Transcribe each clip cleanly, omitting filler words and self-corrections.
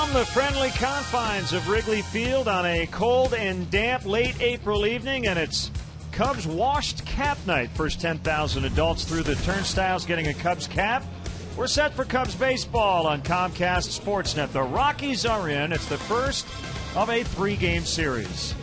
From the friendly confines of Wrigley Field on a cold and damp late April evening, and it's Cubs washed cap night. First 10,000 adults through the turnstiles getting a Cubs cap. We're set for Cubs baseball on Comcast Sportsnet. The Rockies are in. It's the first of a 3-game series.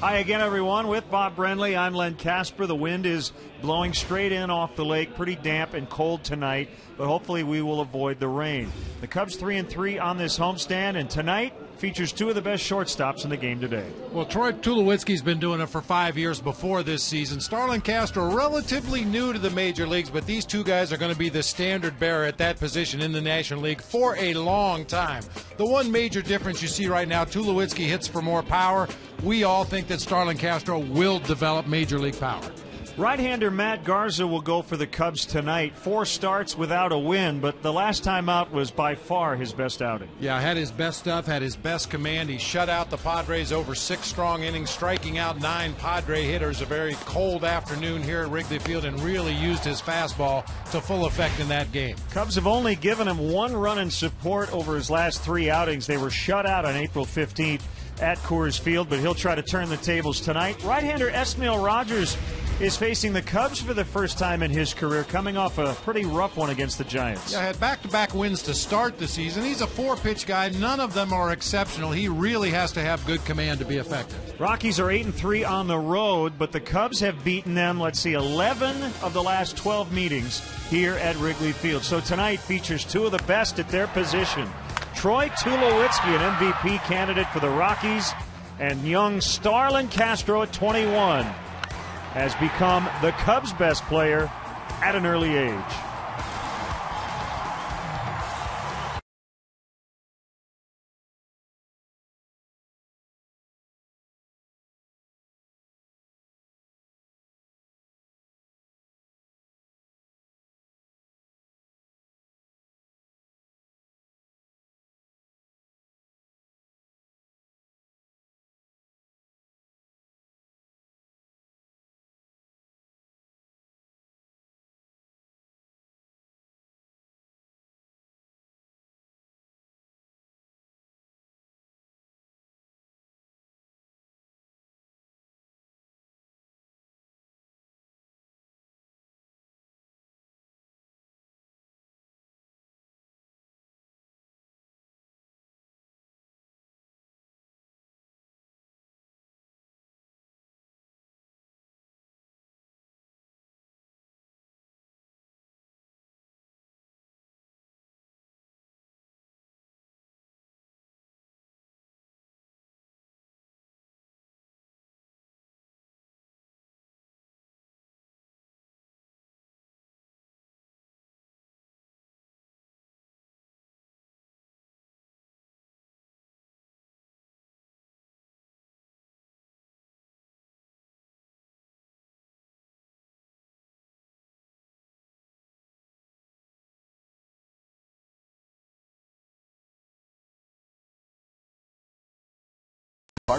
Hi again, everyone. With Bob Brenly, I'm Len Casper. The wind is blowing straight in off the lake. Pretty damp and cold tonight, but hopefully we will avoid the rain. The Cubs 3-3 on this homestand, and tonight features two of the best shortstops in the game today. Well, Troy Tulowitzki's been doing it for 5 years before this season. Starlin Castro, relatively new to the major leagues, but these two guys are going to be the standard bearer at that position in the National League for a long time. The one major difference you see right now, Tulowitzki hits for more power. We all think that Starlin Castro will develop major league power. Right-hander Matt Garza will go for the Cubs tonight. 4 starts without a win, but the last time out was by far his best outing. Yeah, had his best stuff, had his best command. He shut out the Padres over 6 strong innings, striking out 9 Padre hitters. A very cold afternoon here at Wrigley Field, and really used his fastball to full effect in that game. Cubs have only given him 1 run in support over his last 3 outings. They were shut out on April 15th at Coors Field, but he'll try to turn the tables tonight. Right-hander Esmail Rogers is facing the Cubs for the first time in his career, coming off a pretty rough one against the Giants. Yeah, had back-to-back wins to start the season. He's a 4-pitch guy. None of them are exceptional. He really has to have good command to be effective. Rockies are 8-3 on the road, but the Cubs have beaten them, 11 of the last 12 meetings here at Wrigley Field. So tonight features two of the best at their position. Troy Tulowitzki, an MVP candidate for the Rockies, and young Starlin Castro at 21. Has become the Cubs' best player at an early age.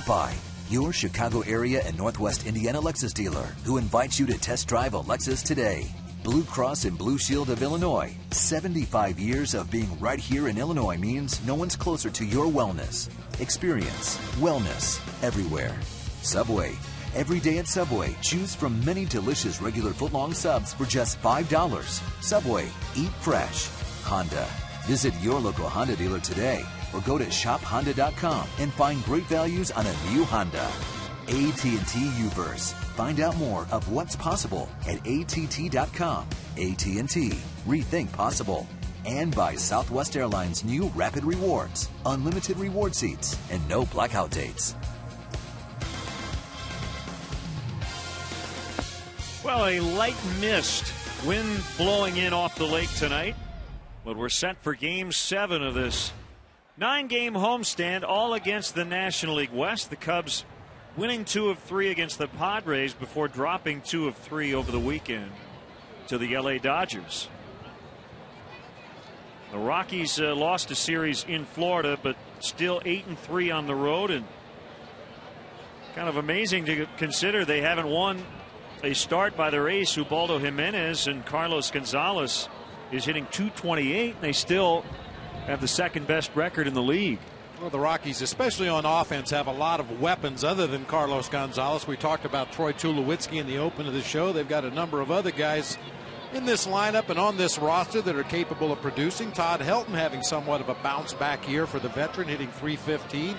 By your Chicago area and Northwest Indiana Lexus dealer, who invites you to test drive a Lexus today. Blue Cross and Blue Shield of Illinois. 75 years of being right here in Illinois means no one's closer to your wellness. Experience wellness everywhere. Subway. Every day at Subway, choose from many delicious regular footlong subs for just $5. Subway. Eat fresh. Honda. Visit your local Honda dealer today, or go to shophonda.com and find great values on a new Honda. AT&T U-verse. Find out more of what's possible at att.com. AT&T. Rethink possible. And by Southwest Airlines' new Rapid Rewards. Unlimited reward seats and no blackout dates. Well, a light mist, wind blowing in off the lake tonight. But we're set for Game 7 of this 9-game homestand, all against the National League West. The Cubs winning 2 of 3 against the Padres before dropping 2 of 3 over the weekend to the LA Dodgers. The Rockies lost a series in Florida, but still 8-3 on the road, and kind of amazing to consider they haven't won a start by their ace, Ubaldo Jimenez, and Carlos Gonzalez is hitting .228. They still have the second best record in the league. Well, the Rockies, especially on offense, have a lot of weapons other than Carlos Gonzalez. We talked about Troy Tulowitzki in the open of the show. They've got a number of other guys in this lineup and on this roster that are capable of producing. Todd Helton having somewhat of a bounce back year for the veteran, hitting .315.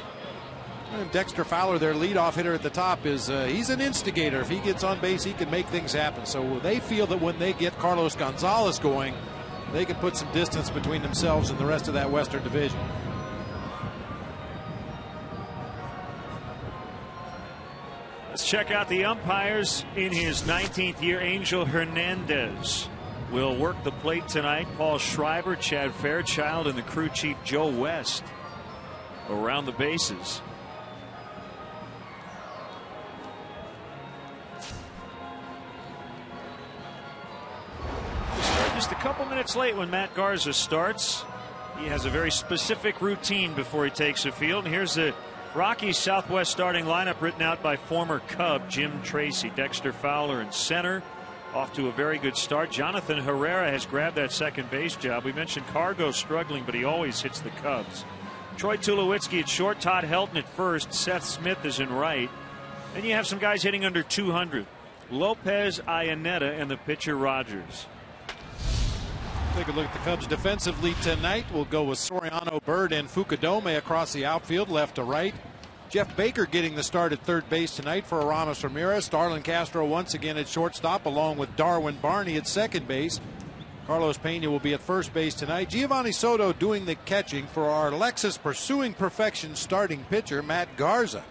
And Dexter Fowler, their leadoff hitter at the top, is he's an instigator. If he gets on base, he can make things happen. So they feel that when they get Carlos Gonzalez going, they can put some distance between themselves and the rest of that Western Division. Let's check out the umpires in his 19th year. Angel Hernandez will work the plate tonight. Paul Schreiber, Chad Fairchild, and the crew chief Joe West around the bases. Just a couple minutes late when Matt Garza starts. He has a very specific routine before he takes the field. And here's the Rockies Southwest starting lineup written out by former Cub Jim Tracy. Dexter Fowler in center, off to a very good start. Jonathan Herrera has grabbed that second base job. We mentioned Cargo struggling, but he always hits the Cubs. Troy Tulowitzki at short, Todd Helton at first, Seth Smith is in right. Then you have some guys hitting under 200. Lopez, Iannetta, and the pitcher Rogers. Take a look at the Cubs defensively tonight. We'll go with Soriano, Bird, and Fukudome across the outfield, left to right. Jeff Baker getting the start at third base tonight for Aramis Ramirez. Starlin Castro once again at shortstop, along with Darwin Barney at second base. Carlos Pena will be at first base tonight. Giovanni Soto doing the catching for our Lexus Pursuing Perfection starting pitcher, Matt Garza.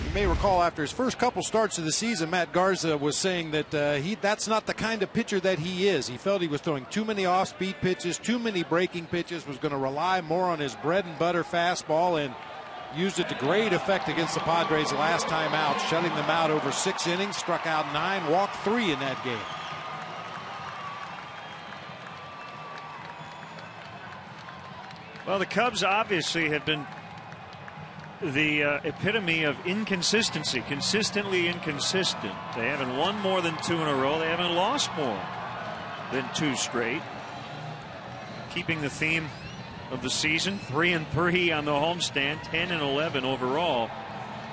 You may recall after his first couple starts of the season, Matt Garza was saying that that's not the kind of pitcher that he is. He felt he was throwing too many off-speed pitches, too many breaking pitches, was going to rely more on his bread and butter fastball, and used it to great effect against the Padres last time out, shutting them out over 6 innings, struck out 9, walked 3 in that game. Well, the Cubs obviously have been the epitome of inconsistency, consistently inconsistent. They haven't won more than 2 in a row. They haven't lost more than 2 straight. Keeping the theme of the season, 3-3 on the homestand, 10-11 overall.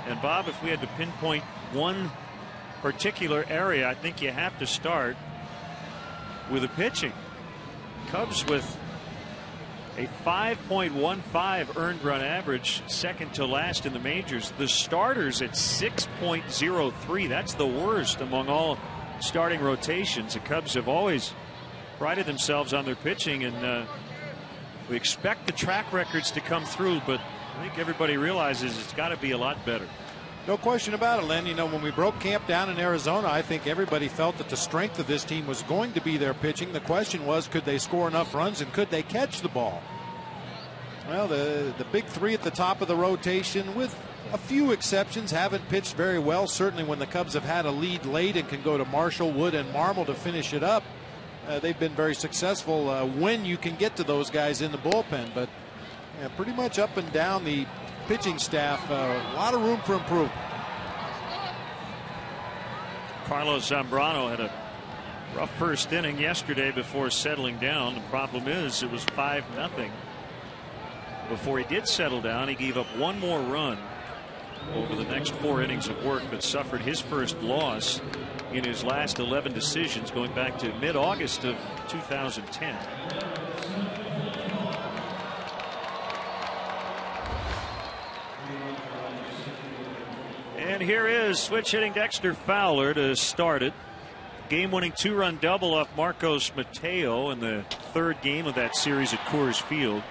And Bob, if we had to pinpoint one particular area, I think you have to start with the pitching. Cubs with a 5.15 earned run average, second to last in the majors. The starters at 6.03. That's the worst among all starting rotations. The Cubs have always prided themselves on their pitching, and we expect the track records to come through, but I think everybody realizes it's got to be a lot better. No question about it, Len. You know, when we broke camp down in Arizona, I think everybody felt that the strength of this team was going to be their pitching. The question was, could they score enough runs and could they catch the ball? Well, the big three at the top of the rotation, with a few exceptions, haven't pitched very well. Certainly when the Cubs have had a lead late and can go to Marshall, Wood, and Marmol to finish it up, they've been very successful when you can get to those guys in the bullpen. But pretty much up and down the pitching staff, a lot of room for improvement. Carlos Zambrano had a rough first inning yesterday before settling down. The problem is it was 5-0 before he did settle down. He gave up one more run over the next 4 innings of work, but suffered his first loss in his last 11 decisions going back to mid-August of 2010. And here is switch hitting Dexter Fowler to start it. Game-winning 2-run double off Marcos Mateo in the 3rd game of that series at Coors Field,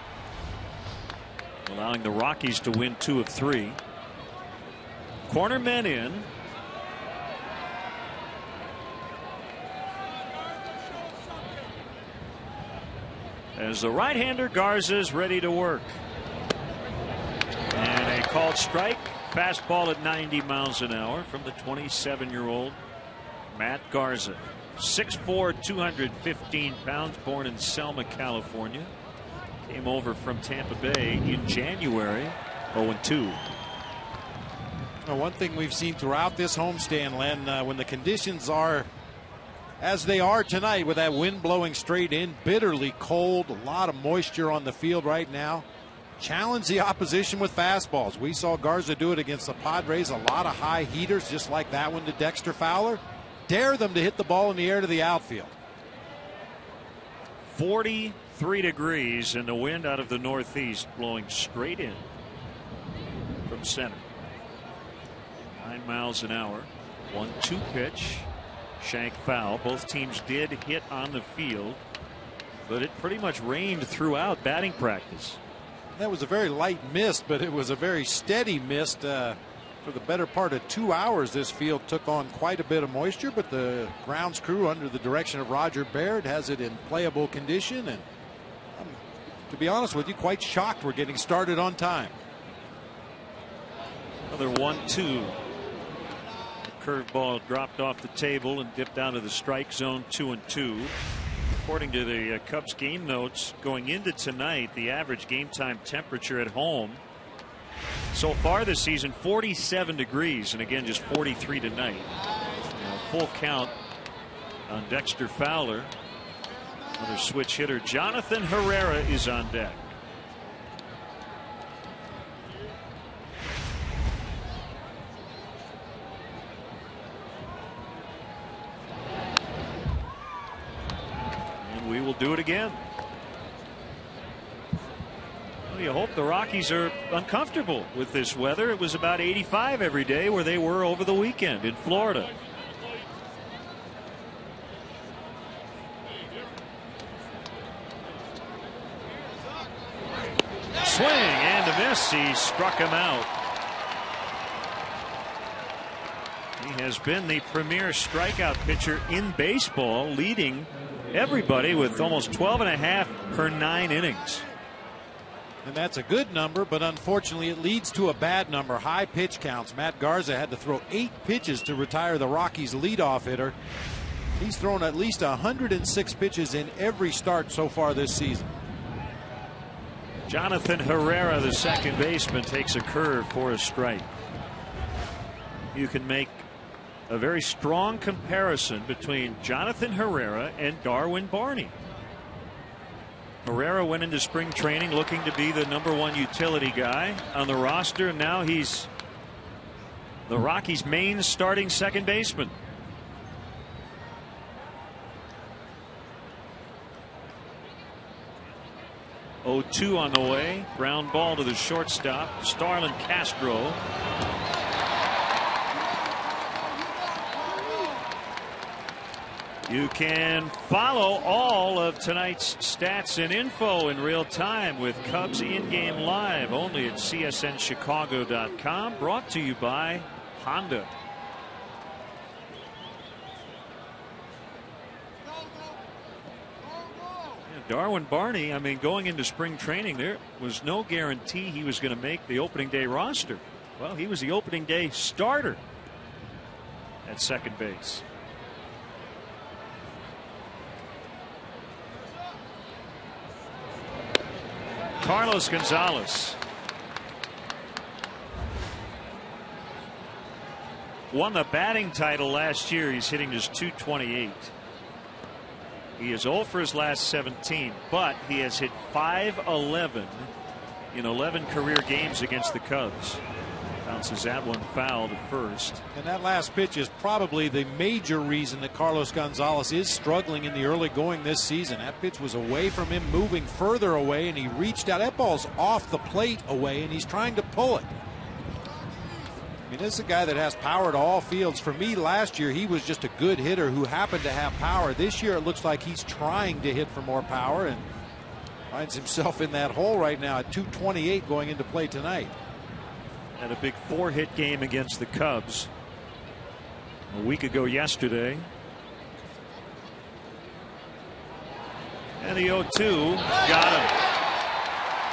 allowing the Rockies to win 2 of 3. Corner men in. As the right-hander Garza is ready to work. And a called strike. Fastball at 90 miles an hour from the 27-year-old Matt Garza. 6'4", 215 pounds, born in Selma, California. Came over from Tampa Bay in January, 0-2. Well, one thing we've seen throughout this homestand, Len, when the conditions are as they are tonight with that wind blowing straight in, bitterly cold, a lot of moisture on the field right now. Challenge the opposition with fastballs. We saw Garza do it against the Padres, a lot of high heaters just like that one to Dexter Fowler. Dare them to hit the ball in the air to the outfield. 43 degrees and the wind out of the northeast blowing straight in from center. 9 miles an hour. 1-2 pitch. Shank foul. Both teams did hit on the field, but it pretty much rained throughout batting practice. That was a very light mist, but it was a very steady mist. For the better part of 2 hours, this field took on quite a bit of moisture, but the grounds crew under the direction of Roger Baird has it in playable condition, and I'm, to be honest with you, quite shocked we're getting started on time. Another 1-2. Curveball dropped off the table and dipped out of the strike zone. 2-2. According to the Cubs game notes going into tonight, the average game time temperature at home so far this season 47 degrees, and again just 43 tonight. Full count on Dexter Fowler. Another switch hitter. Jonathan Herrera is on deck. We will do it again. Well, you hope the Rockies are uncomfortable with this weather. It was about 85 every day where they were over the weekend in Florida. Swing and a miss. He struck him out. He has been the premier strikeout pitcher in baseball, leading everybody with almost 12.5 per 9 innings. And that's a good number, but unfortunately it leads to a bad number. High pitch counts. Matt Garza had to throw 8 pitches to retire the Rockies' leadoff hitter. He's thrown at least 106 pitches in every start so far this season. Jonathan Herrera, the second baseman, takes a curve for a strike. You can make a very strong comparison between Jonathan Herrera and Darwin Barney. Herrera went into spring training looking to be the #1 utility guy on the roster, and now he's the Rockies' main starting second baseman. Oh-2 on the way. Ground ball to the shortstop, Starlin Castro. You can follow all of tonight's stats and info in real time with Cubs in-game live only at csnchicago.com. Brought to you by Honda. Darwin Barney, I mean, going into spring training, there was no guarantee he was going to make the opening day roster. Well, he was the opening day starter at second base. Carlos Gonzalez won the batting title last year. He's hitting just .228. He is 0 for his last 17, but he has hit .511 in 11 career games against the Cubs. Bounces that one foul to first. And that last pitch is probably the major reason that Carlos Gonzalez is struggling in the early going this season. That pitch was away from him, moving further away, and he reached out. That ball's off the plate away, and he's trying to pull it. I mean, this is a guy that has power to all fields. For me, last year, he was just a good hitter who happened to have power. This year, it looks like he's trying to hit for more power and finds himself in that hole right now at .228 going into play tonight. Had a big 4-hit game against the Cubs a week ago yesterday. And the 0-2 got him.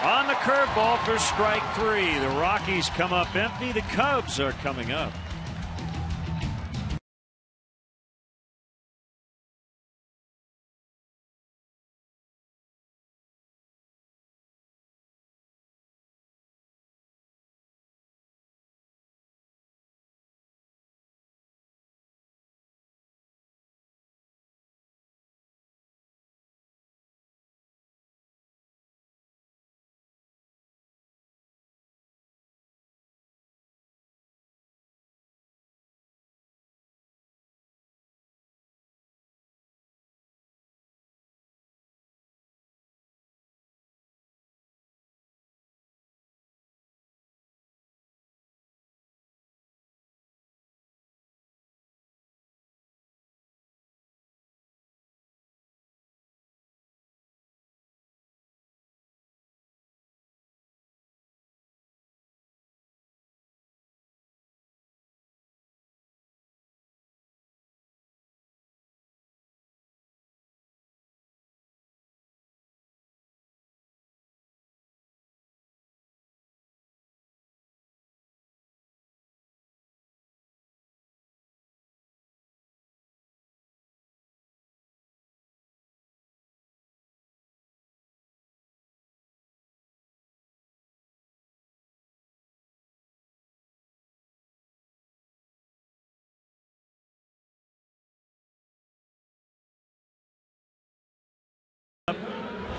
On the curveball for strike 3. The Rockies come up empty. The Cubs are coming up.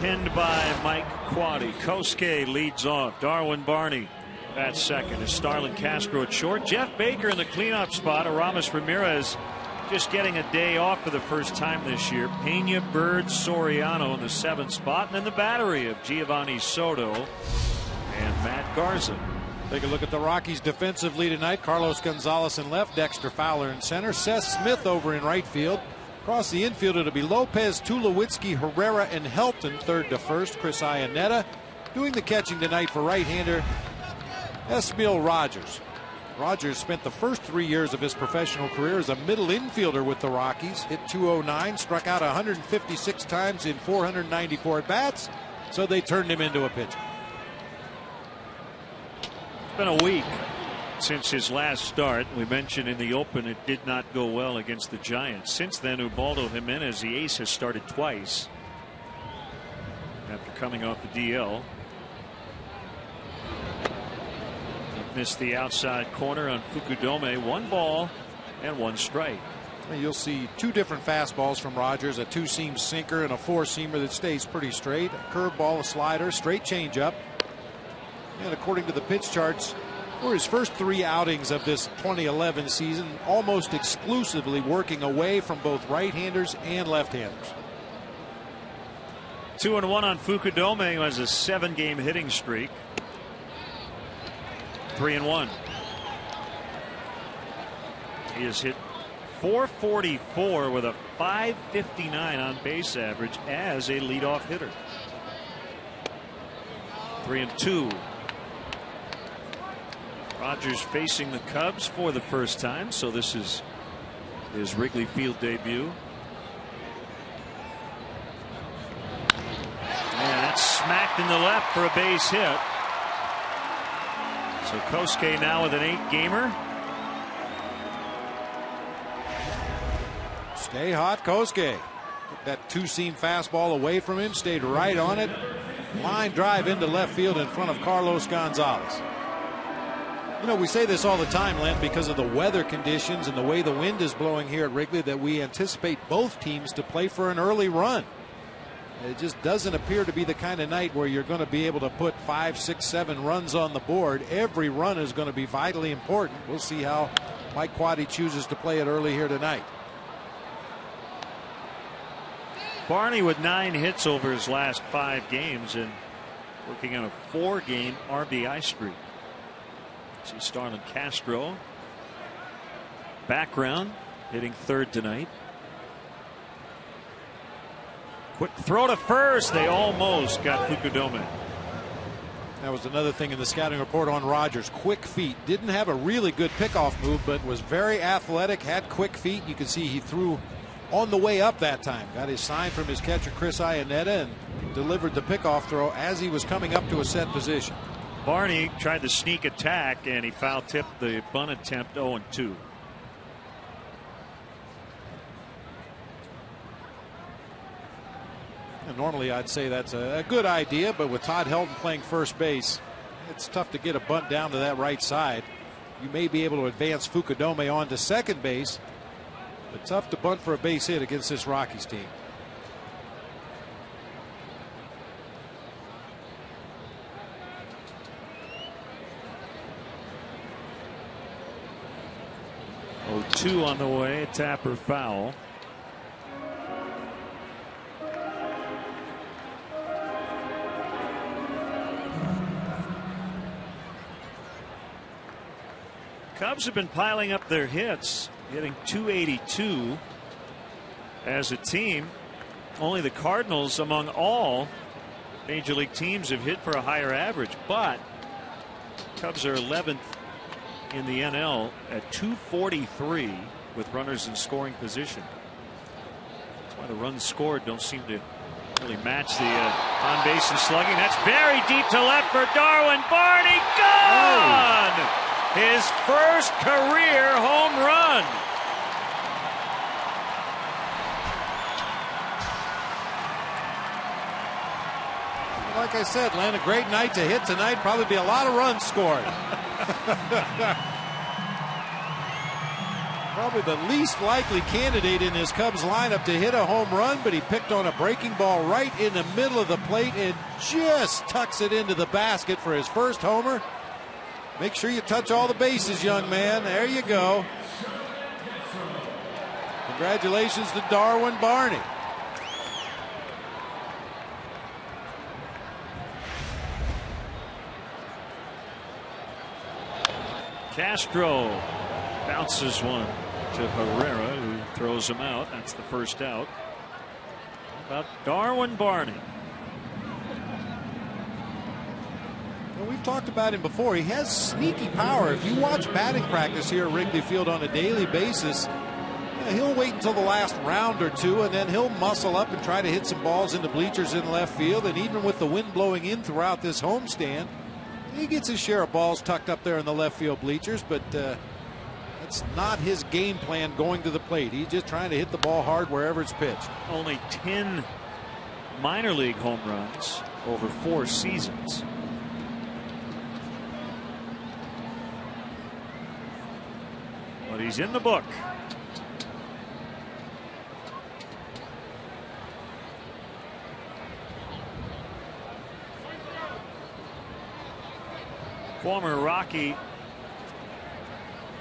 pinned by Mike Quade. Kosuke leads off. Darwin Barney at second. Is Starlin Castro at short. Jeff Baker in the cleanup spot. Aramis Ramirez just getting a day off for the first time this year. Pena, Bird, Soriano in the 7th spot. And then the battery of Giovanni Soto and Matt Garza. Take a look at the Rockies defensively tonight. Carlos Gonzalez in left, Dexter Fowler in center, Seth Smith over in right field. Across the infield, it'll be Lopez, Tulowitzki, Herrera, and Helton, third to first. Chris Iannetta doing the catching tonight for right-hander Esmiel Rogers. Rogers spent the first 3 years of his professional career as a middle infielder with the Rockies. Hit .209, struck out 156 times in 494 at-bats, so they turned him into a pitcher. It's been a week since his last start. We mentioned in the open it did not go well against the Giants. Since then, Ubaldo Jimenez, the ace, has started twice after coming off the DL. Missed the outside corner on Fukudome. 1 ball and 1 strike. You'll see 2 different fastballs from Rogers, a 2-seam sinker and a 4-seamer that stays pretty straight, a curveball, a slider, straight changeup. And according to the pitch charts, for his first 3 outings of this 2011 season, almost exclusively working away from both right-handers and left-handers. 2-1 on Fukudome, who has a 7-game hitting streak. 3-1. He has hit .444 with a .559 on base average as a leadoff hitter. 3-2. Rogers facing the Cubs for the first time, so this is his Wrigley Field debut. And that's smacked in the left for a base hit. So Kosuke now with an 8-gamer. Stay hot, Kosuke. Took that 2-seam fastball away from him, stayed right on it. Line drive into left field in front of Carlos Gonzalez. You know, we say this all the time, Len, because of the weather conditions and the way the wind is blowing here at Wrigley, that we anticipate both teams to play for an early run. It just doesn't appear to be the kind of night where you're going to be able to put 5, 6, 7 runs on the board. Every run is going to be vitally important. We'll see how Mike Quade chooses to play it early here tonight. Barney with 9 hits over his last 5 games and working on a 4-game RBI streak. See Starlin Castro, background, hitting third tonight. Quick throw to first. They almost got Fukudome. That was another thing in the scouting report on Rogers. Quick feet. Didn't have a really good pickoff move, but was very athletic, had quick feet. You can see he threw on the way up that time. Got his sign from his catcher, Chris Iannetta, and delivered the pickoff throw as he was coming up to a set position. Barney tried the sneak attack, and he foul tipped the bunt attempt 0-2. And normally I'd say that's a good idea, but with Todd Helton playing first base, it's tough to get a bunt down to that right side. You may be able to advance Fukudome on to second base, but tough to bunt for a base hit against this Rockies team. Two on the way, Tapper foul. Cubs have been piling up their hits, hitting .282 as a team. Only the Cardinals among all major league teams have hit for a higher average, but Cubs are 11th in the NL at .243 with runners in scoring position. That's why the runs scored don't seem to really match the on base and slugging. That's very deep to left for Darwin Barney. Gone! Oh. His first career home run. Like I said, Len, a great night to hit tonight. Probably be a lot of runs scored. Probably the least likely candidate in this Cubs lineup to hit a home run, but he picked on a breaking ball right in the middle of the plate and just tucks it into the basket for his first homer. Make sure you touch all the bases, young man. There you go. Congratulations to Darwin Barney. Castro bounces one to Herrera, who throws him out. That's the first out. How about Darwin Barney? Well, we've talked about him before. He has sneaky power. If you watch batting practice here at Wrigley Field on a daily basis, he'll wait until the last round or two, and then he'll muscle up and try to hit some balls into bleachers in left field. And even with the wind blowing in throughout this homestand, he gets his share of balls tucked up there in the left field bleachers, but that's not his game plan going to the plate. He's just trying to hit the ball hard wherever it's pitched. Only 10 minor league home runs over 4 seasons. But he's in the book. Former Rocky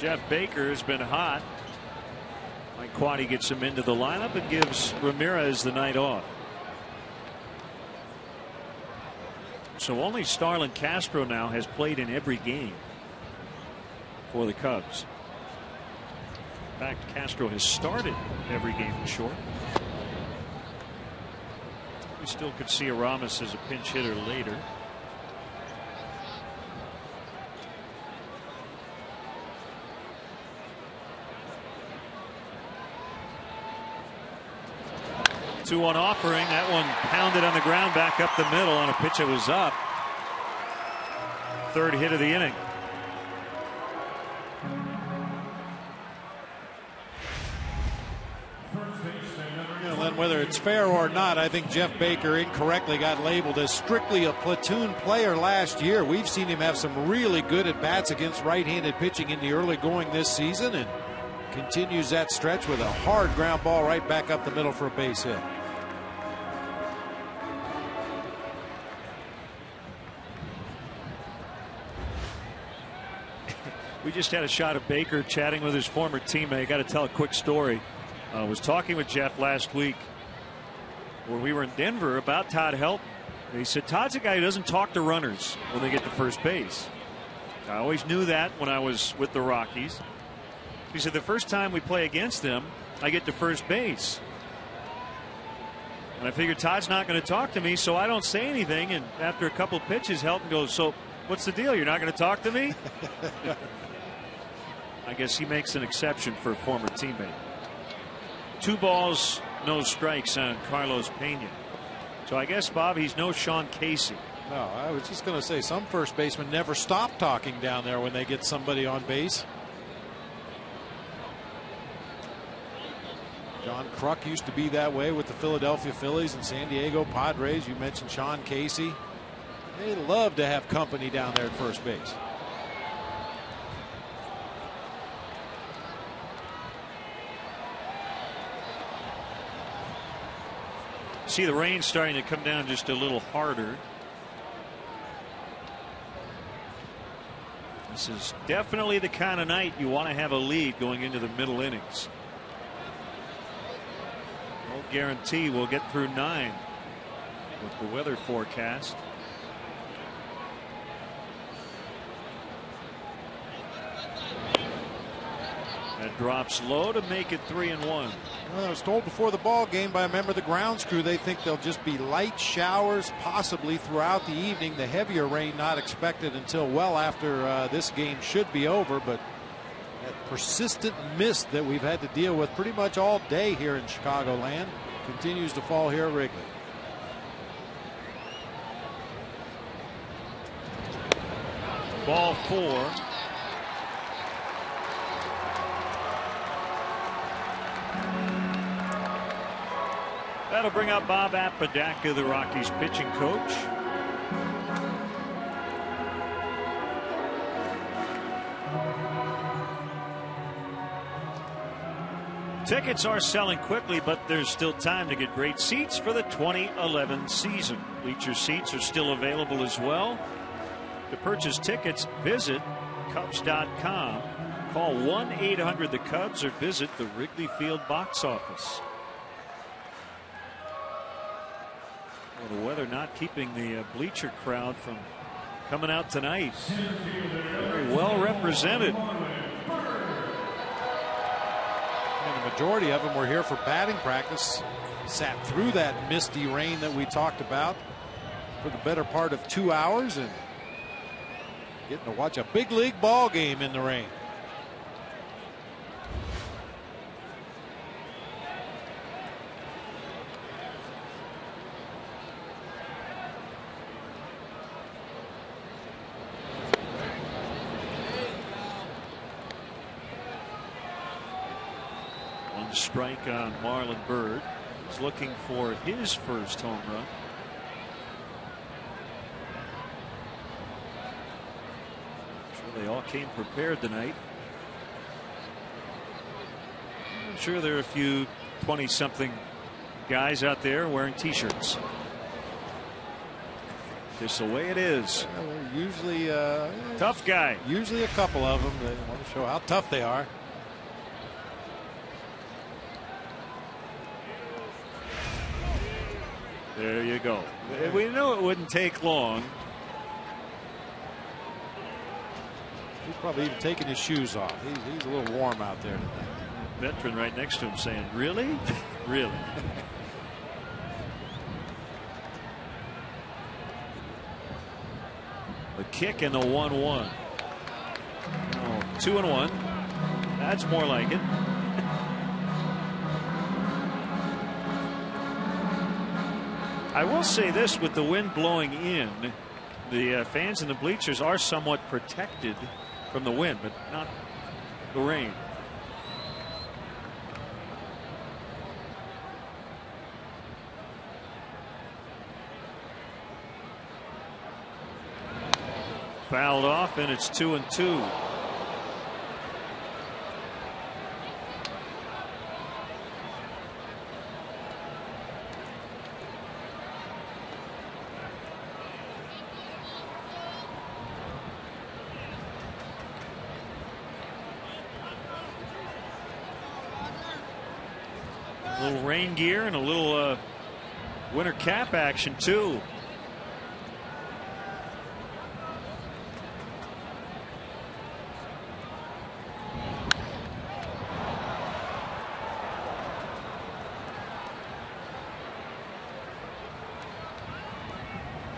Jeff Baker has been hot. Mike Quaddy gets him into the lineup and gives Ramirez the night off. So only Starlin Castro now has played in every game for the Cubs. In fact, Castro has started every game for short. We still could see Aramis as a pinch hitter later. Two-one offering. That one pounded on the ground back up the middle on a pitch that was up. Third hit of the inning. Len, whether it's fair or not, I think Jeff Baker incorrectly got labeled as strictly a platoon player last year. We've seen him have some really good at-bats against right-handed pitching in the early going this season, and continues that stretch with a hard ground ball right back up the middle for a base hit. We just had a shot of Baker chatting with his former teammate. Got to tell a quick story. I was talking with Jeff last week when we were in Denver about Todd Helton. He said Todd's a guy who doesn't talk to runners when they get to first base. I always knew that when I was with the Rockies. He said the first time we play against them, I get to first base. And I figured Todd's not going to talk to me, so I don't say anything. And after a couple of pitches, Helton goes, "So what's the deal? You're not going to talk to me?" I guess he makes an exception for a former teammate. 2 balls, no strikes on Carlos Pena. So I guess, Bob, he's no Sean Casey. No, I was just going to say some first basemen never stop talking down there when they get somebody on base. John Kruk used to be that way with the Philadelphia Phillies and San Diego Padres. You mentioned Sean Casey. They love to have company down there at first base. See the rain starting to come down just a little harder. This is definitely the kind of night you want to have a lead going into the middle innings. No guarantee we'll get through 9 with the weather forecast. That drops low to make it 3-1. Well, I was told before the ball game by a member of the grounds crew they think there'll just be light showers possibly throughout the evening. The heavier rain not expected until well after this game should be over, but that persistent mist that we've had to deal with pretty much all day here in Chicagoland continues to fall here at Wrigley. Ball 4. That'll bring up Bob Apodaca, the Rockies pitching coach. Tickets are selling quickly, but there's still time to get great seats for the 2011 season. Bleacher seats are still available as well. To purchase tickets, visit Cubs.com. Call 1-800-THE-CUBS or visit the Wrigley Field box office. Well, the weather not keeping the bleacher crowd from coming out tonight. Very well represented. And the majority of them were here for batting practice. Sat through that misty rain that we talked about for the better part of 2 hours and getting to watch a big league ball game in the rain. Strike on Marlon Byrd. He's looking for his first home run. I'm sure they all came prepared tonight. I'm sure there are a few 20-something guys out there wearing t-shirts. Just the way it is. Well, they're usually tough guy. Usually a couple of them. They want to show how tough they are. There you go. We knew it wouldn't take long. He's probably even taking his shoes off. He's a little warm out there tonight. Veteran right next to him saying, really? Really? The kick and the 1-1. Oh, 2-1. That's more like it. I will say this, with the wind blowing in, the fans in the bleachers are somewhat protected from the wind, but not the rain. Fouled off, and it's 2-2. A little rain gear and a little winter cap action too.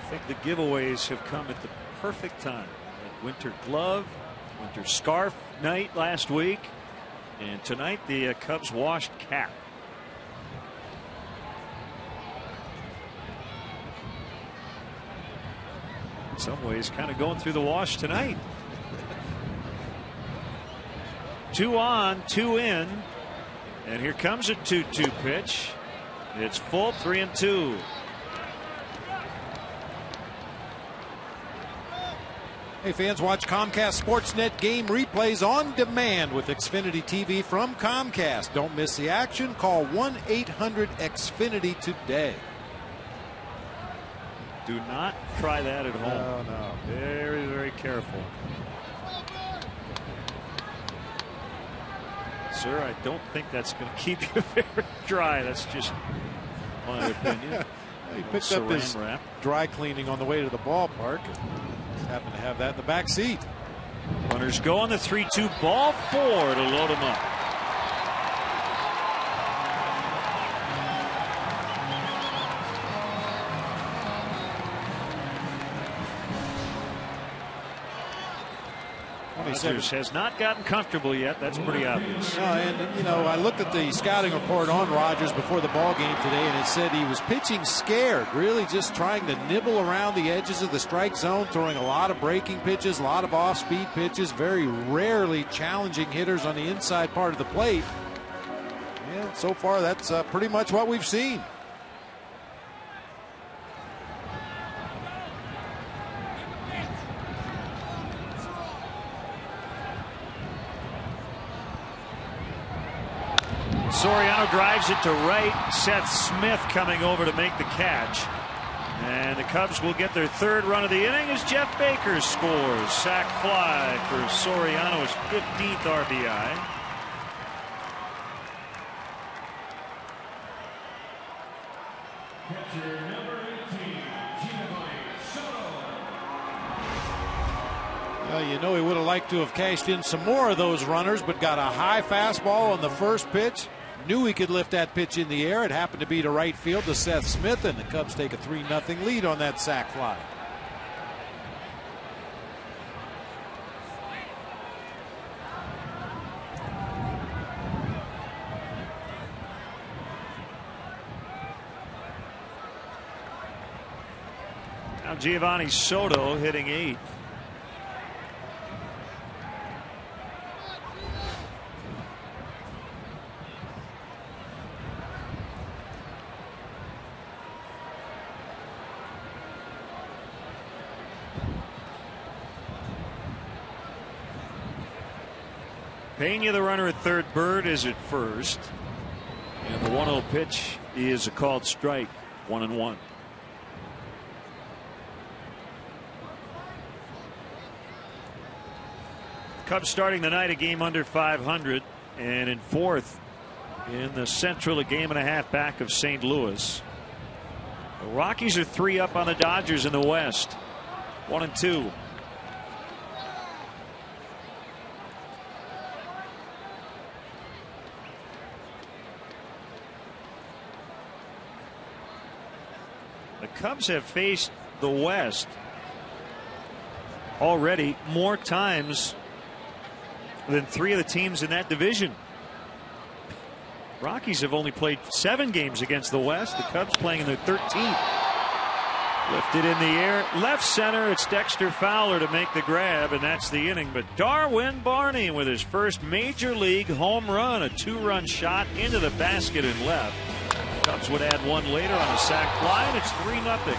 I think the giveaways have come at the perfect time. That winter glove, winter scarf night last week, and tonight the Cubs washed cap. In some ways kind of going through the wash tonight. 2 on, 2 in, and here comes a 2-2 pitch. It's full, 3-2. Hey fans, watch Comcast Sportsnet game replays on demand with Xfinity TV from Comcast. Don't miss the action. Call 1-800-XFINITY today. Do not try that at home. No. Very, very careful. Sir, I don't think that's going to keep you very dry. That's just my opinion. He picked up his wrap. dry cleaning on the way to the ballpark. Just happened to have that in the back seat. Runners go on the 3-2, ball 4 to load him up. Rogers has not gotten comfortable yet. That's pretty obvious. No, and you know, I looked at the scouting report on Rogers before the ball game today, and it said he was pitching scared, really just trying to nibble around the edges of the strike zone, throwing a lot of breaking pitches, a lot of off-speed pitches, very rarely challenging hitters on the inside part of the plate. And so far, that's pretty much what we've seen. Soriano drives it to right. Seth Smith coming over to make the catch. And the Cubs will get their third run of the inning as Jeff Baker scores. Sac fly for Soriano's 15th RBI. Catcher number 18, Well, you know, he would have liked to have cashed in some more of those runners, but got a high fastball on the first pitch. Knew he could lift that pitch in the air. It happened to be to right field to Seth Smith, and the Cubs take a 3-0 lead on that sac fly. Now Giovanni Soto hitting 8th. Pena, the runner at third, Bird is at first. And the 1-0 pitch is a called strike, 1-1. Cubs starting the night a game under 500 and in 4th in the Central, a game and a half back of St. Louis. The Rockies are 3 up on the Dodgers in the West, 1-2. The Cubs have faced the West already more times than 3 of the teams in that division. Rockies have only played 7 games against the West. The Cubs playing in their 13th. Lifted in the air, left center. It's Dexter Fowler to make the grab, and that's the inning. But Darwin Barney with his first major league home run, a 2-run shot into the basket and left. Cubs would add one later on a sac fly, and it's 3-0.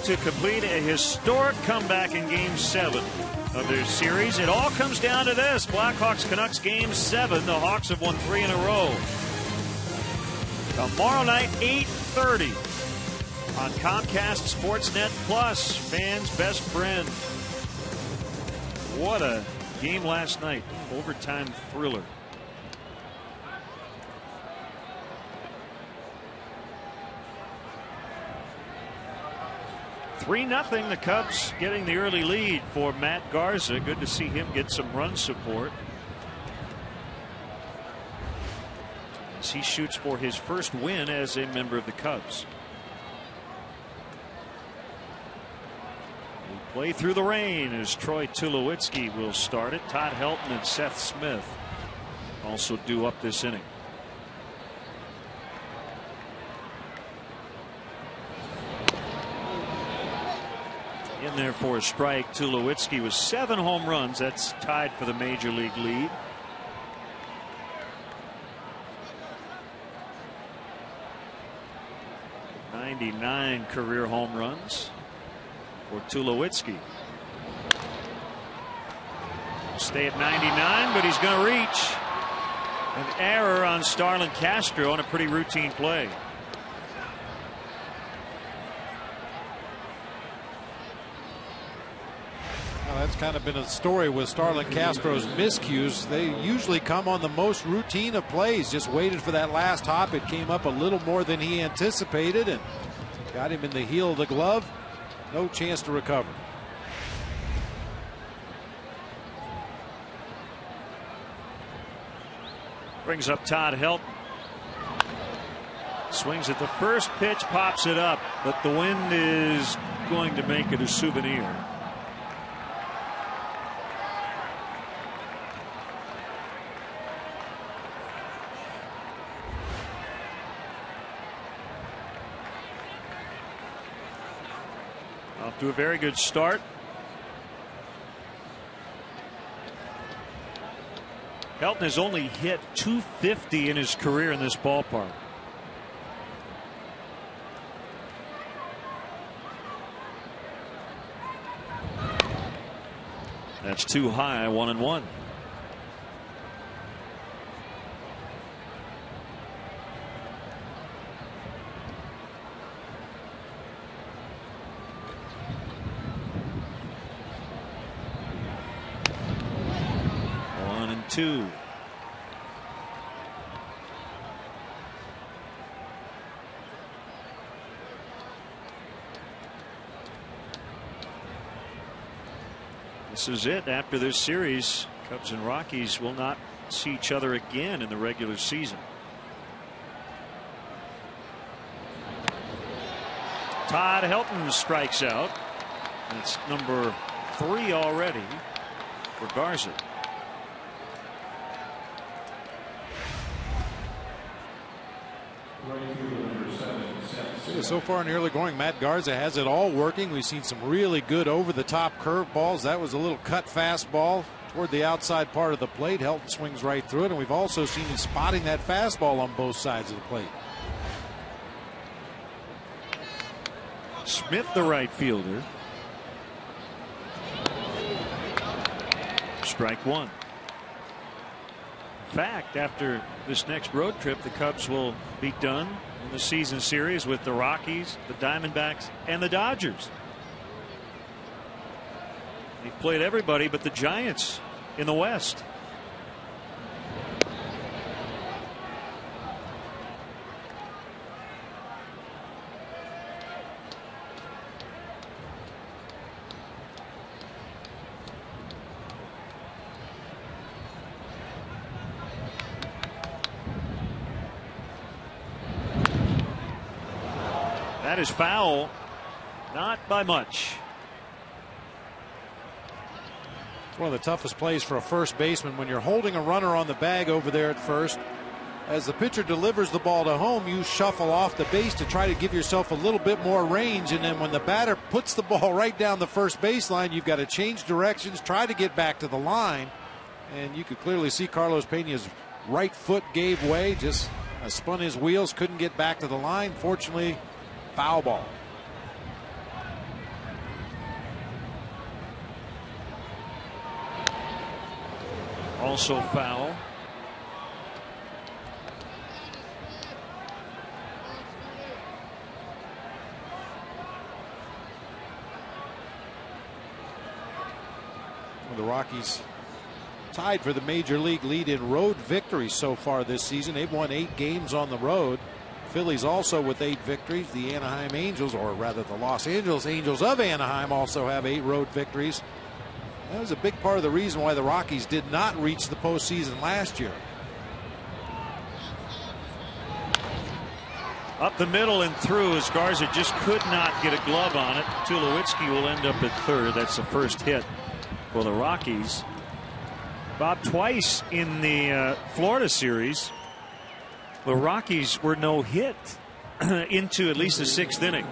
To complete a historic comeback in Game 7 of their series. It all comes down to this. Blackhawks Canucks Game 7. The Hawks have won 3 in a row. Tomorrow night, 8:30 on Comcast Sportsnet Plus, fans' best friend. What a game last night. Overtime thriller. Three 3-0, the Cubs getting the early lead for Matt Garza. Good to see him get some run support as he shoots for his first win as a member of the Cubs. We play through the rain as Troy Tulowitzki will start it. Todd Helton and Seth Smith also due up this inning. In there for a strike. Tulowitzki with 7 home runs. That's tied for the major league lead. '99 career home runs for Tulowitzki. Stay at 99, but he's going to reach. An error on Starlin Castro on a pretty routine play. Well, that's kind of been a story with Starlin Castro's miscues. They usually come on the most routine of plays. Just waited for that last hop. It came up a little more than he anticipated and got him in the heel of the glove. No chance to recover. Brings up Todd Helton. Swings at the first pitch, pops it up, but the wind is going to make it a souvenir. Off to a very good start. Helton has only hit .250 in his career in this ballpark. That's too high. 1-1. Two. This is it. After this series, Cubs and Rockies will not see each other again in the regular season. Todd Helton strikes out. That's number 3 already for Garza. So far in the early going, Matt Garza has it all working. We've seen some really good over-the-top curveballs. That was a little cut fastball toward the outside part of the plate. Helton swings right through it, and we've also seen him spotting that fastball on both sides of the plate. Smith, the right fielder. Strike one. In fact, after this next road trip, the Cubs will be done in the season series with the Rockies, the Diamondbacks, and the Dodgers. They've played everybody but the Giants in the West. That is foul, not by much. It's one of the toughest plays for a first baseman when you're holding a runner on the bag over there at first. As the pitcher delivers the ball to home, you shuffle off the base to try to give yourself a little bit more range, and then when the batter puts the ball right down the first baseline, you've got to change directions, try to get back to the line, and you could clearly see Carlos Pena's right foot gave way, just spun his wheels, couldn't get back to the line. Fortunately, foul ball. Also foul. The Rockies tied for the major league lead in road victories so far this season. They've won 8 games on the road. Phillies also with 8 victories. The Anaheim Angels, or rather the Los Angeles Angels of Anaheim, also have 8 road victories. That was a big part of the reason why the Rockies did not reach the postseason last year. Up the middle and through as Garza just could not get a glove on it. Tulowitzki will end up at third. That's the first hit for the Rockies. Bob, twice in the Florida series, the Rockies were no hit into at least the 6th inning.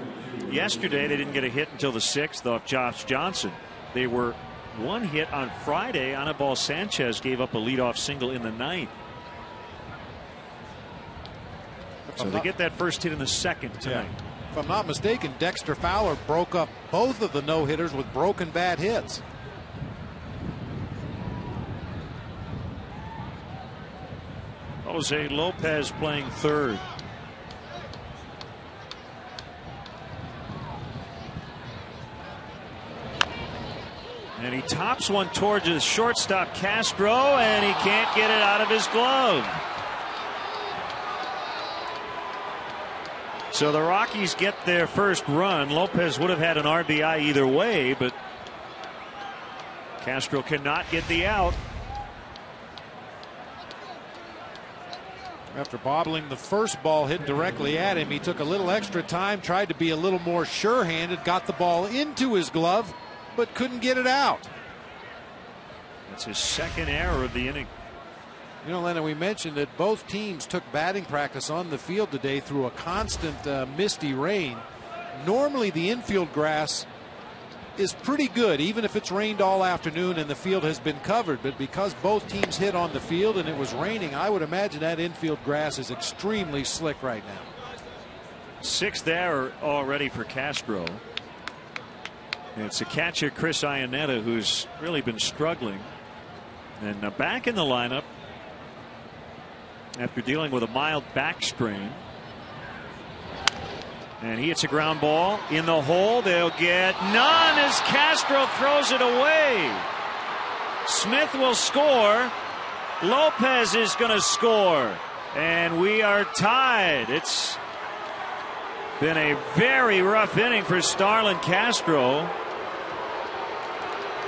Yesterday, they didn't get a hit until the 6th off Josh Johnson. They were one hit on Friday. Anibal Sanchez gave up a leadoff single in the 9th. So they get that first hit in the 2nd tonight. Yeah. If I'm not mistaken, Dexter Fowler broke up both of the no-hitters with broken bat hits. Jose Lopez playing third. And he tops one towards his shortstop Castro, and he can't get it out of his glove. So the Rockies get their first run. Lopez would have had an RBI either way, but Castro cannot get the out. After bobbling the first ball hit directly at him, he took a little extra time, tried to be a little more sure-handed, got the ball into his glove, but couldn't get it out. That's his second error of the inning. You know, Lennon, we mentioned that both teams took batting practice on the field today through a constant misty rain. Normally the infield grass is pretty good, even if it's rained all afternoon and the field has been covered. But because both teams hit on the field and it was raining, I would imagine that infield grass is extremely slick right now. 6th error already for Castro. And it's a catcher, Chris Iannetta, who's really been struggling. And back in the lineup after dealing with a mild back strain. And he hits a ground ball in the hole. They'll get none as Castro throws it away. Smith will score. Lopez is going to score. And we are tied. It's been a very rough inning for Starlin Castro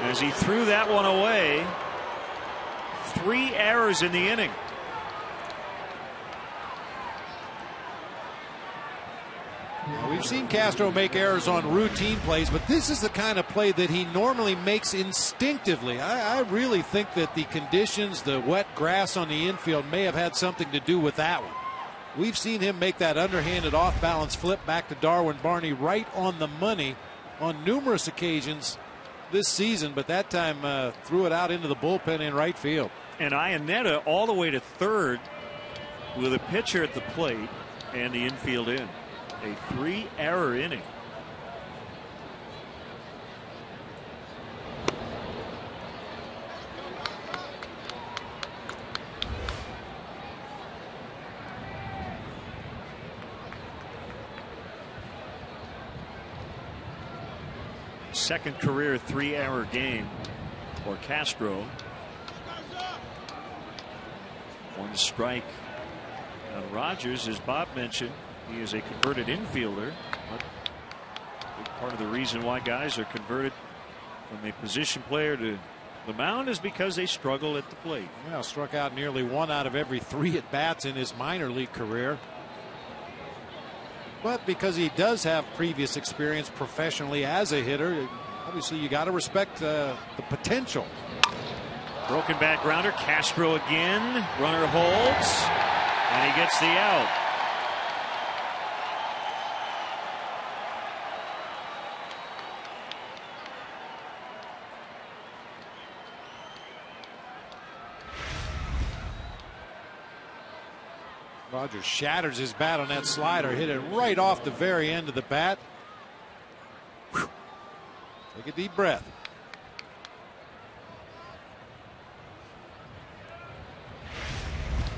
as he threw that one away. 3 errors in the inning. We've seen Castro make errors on routine plays, but this is the kind of play that he normally makes instinctively. I really think that the conditions, the wet grass on the infield, may have had something to do with that one. We've seen him make that underhanded off-balance flip back to Darwin Barney right on the money on numerous occasions this season, but that time threw it out into the bullpen in right field. And Iannetta all the way to third with a pitcher at the plate and the infield in. A 3-error inning. Second career 3-error game for Castro. 1 strike on Rogers, as Bob mentioned. He is a converted infielder. But a big part of the reason why guys are converted from a position player to the mound is because they struggle at the plate. Well, struck out nearly 1 out of every 3 at bats in his minor league career. But because he does have previous experience professionally as a hitter, obviously you got to respect the potential. Broken back grounder. Castro again. Runner holds, and he gets the out. Rogers shatters his bat on that slider, hit it right off the very end of the bat. Whew. Take a deep breath.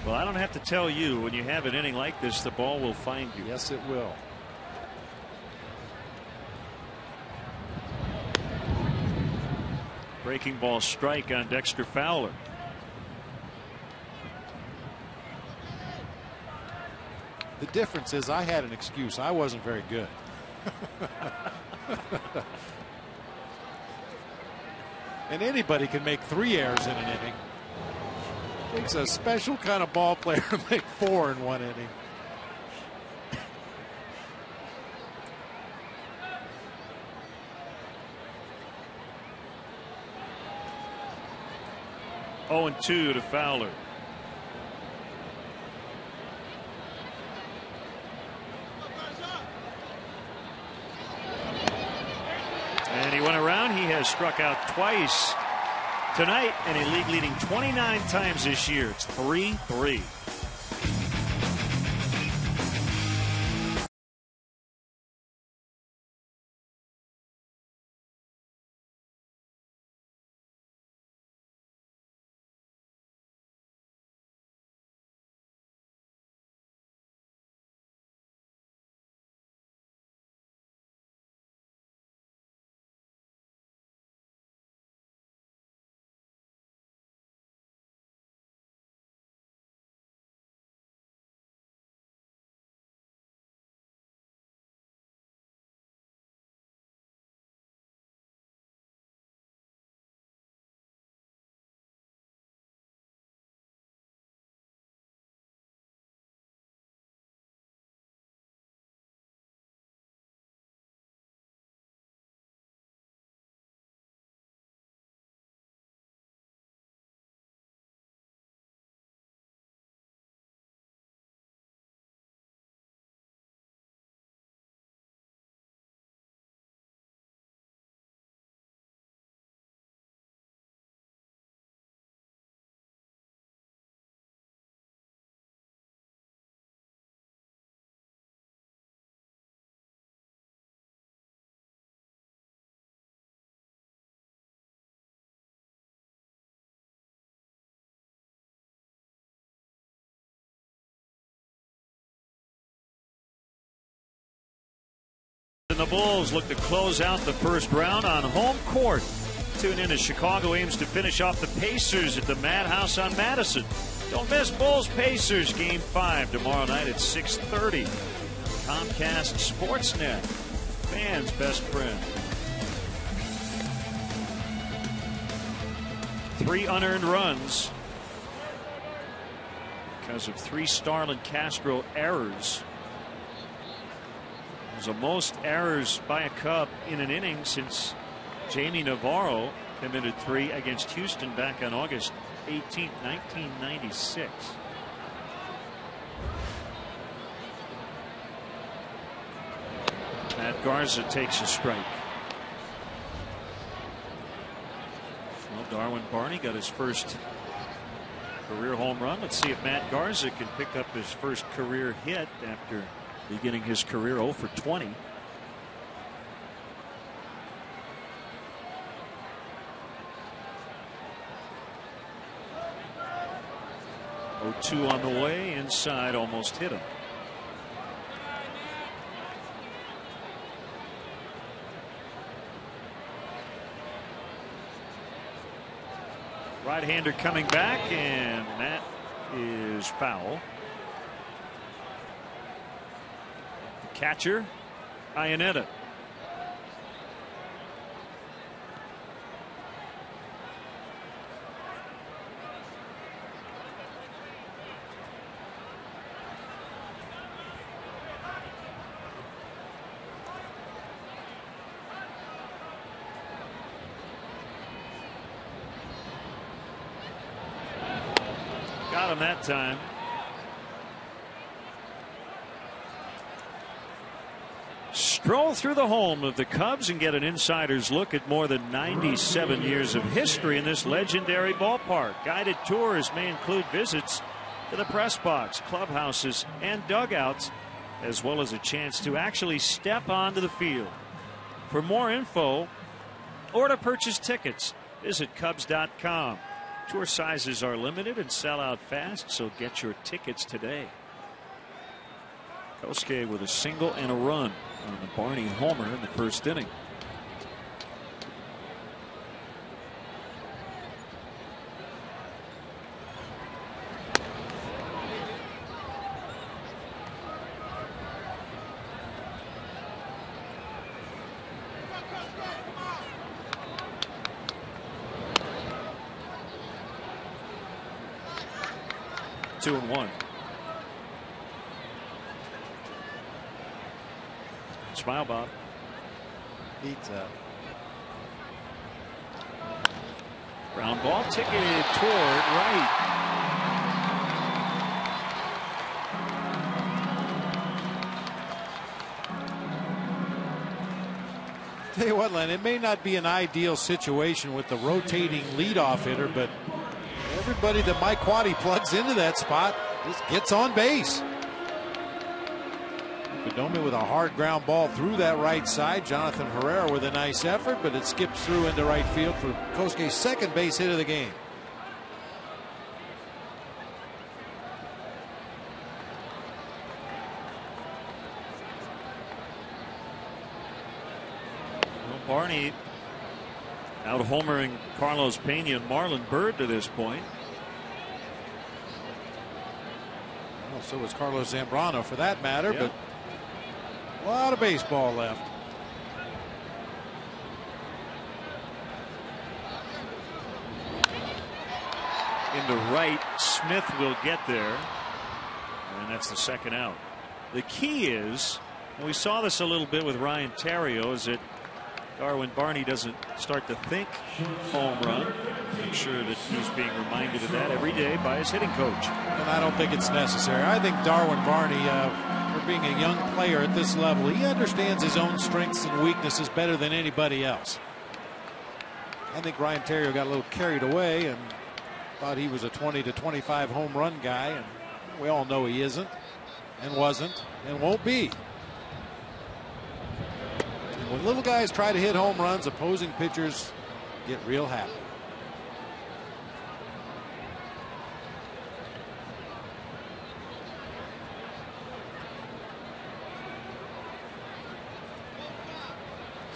Well, I don't have to tell you, when you have an inning like this, the ball will find you. Yes, it will. Breaking ball strike on Dexter Fowler. The difference is I had an excuse. I wasn't very good. And anybody can make 3 errors in an inning. It takes a special kind of ball player to make 4 in 1 inning. Oh, 2 to Fowler. And he went around. He has struck out twice tonight and a league leading 29 times this year. It's 3-3. And the Bulls look to close out the first round on home court. Tune in as Chicago aims to finish off the Pacers at the Madhouse on Madison. Don't miss Bulls-Pacers Game 5 tomorrow night at 6:30. Comcast Sportsnet, fans' best friend. 3 unearned runs because of 3 Starlin Castro errors. The most errors by a Cub in an inning since Jamie Navarro committed 3 against Houston back on August 18, 1996. Matt Garza takes a strike. Well, Darwin Barney got his first career home run. Let's see if Matt Garza can pick up his first career hit after beginning his career 0 for 20. Oh-2 on the way, inside, almost hit him. Right-hander coming back, and that is foul. Catcher, Iannetta. Got him that time. Stroll through the home of the Cubs and get an insider's look at more than 97 years of history in this legendary ballpark. Guided tours may include visits to the press box, clubhouses, and dugouts, as well as a chance to actually step onto the field. For more info or to purchase tickets, visit Cubs.com. Tour sizes are limited and sell out fast, so get your tickets today. Kosuke with a single and a run on the Barney homer in the first inning. Two and one. Smile, Bob. Pizza. Ground ball ticketed toward right. tell you what, Len, it may not be an ideal situation with the rotating leadoff hitter, but everybody that Mike Quaddy plugs into that spot just gets on base. Perdomo with a hard ground ball through that right side. Jonathan Herrera with a nice effort, but it skips through into right field for Kosuke's second base hit of the game. Barney out homering Carlos Pena and Marlon Byrd to this point. Well, so was Carlos Zambrano for that matter, but a lot of baseball left. Into right, Smith will get there, and that's the second out. The key is, and we saw this a little bit with Ryan Theriot, is that Darwin Barney doesn't start to think home run. I'm sure that he's being reminded of that every day by his hitting coach. And I don't think it's necessary. I think Darwin Barney, for being a young player at this level, he understands his own strengths and weaknesses better than anybody else. I think Ryan Theriot got a little carried away and thought he was a 20 to 25 home run guy, and we all know he isn't and wasn't and won't be. When little guys try to hit home runs, opposing pitchers get real happy.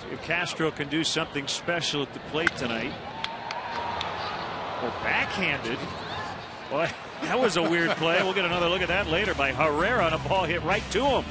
See if Castro can do something special at the plate tonight. Or backhanded. Boy, that was a weird play. We'll get another look at that later by Herrera on a ball hit right to him.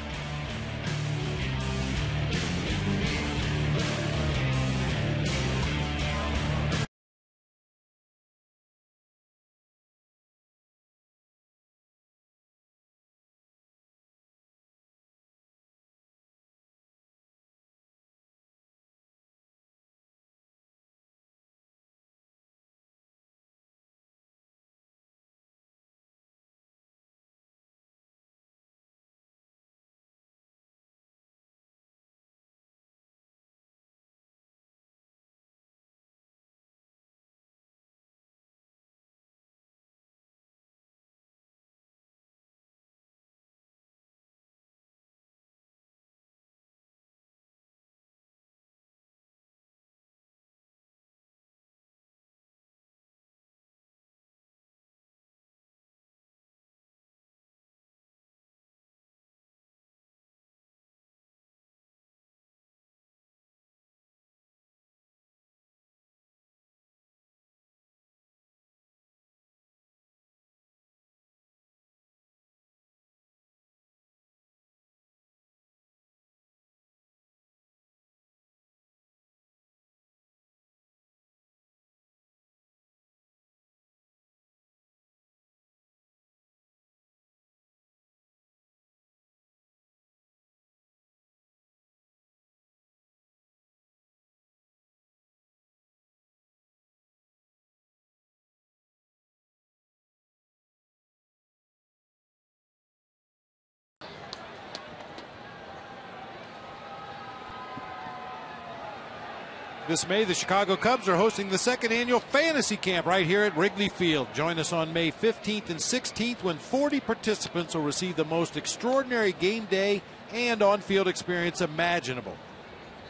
This May, the Chicago Cubs are hosting the second annual fantasy camp right here at Wrigley Field. Join us on May 15th and 16th when 40 participants will receive the most extraordinary game day and on-field experience imaginable.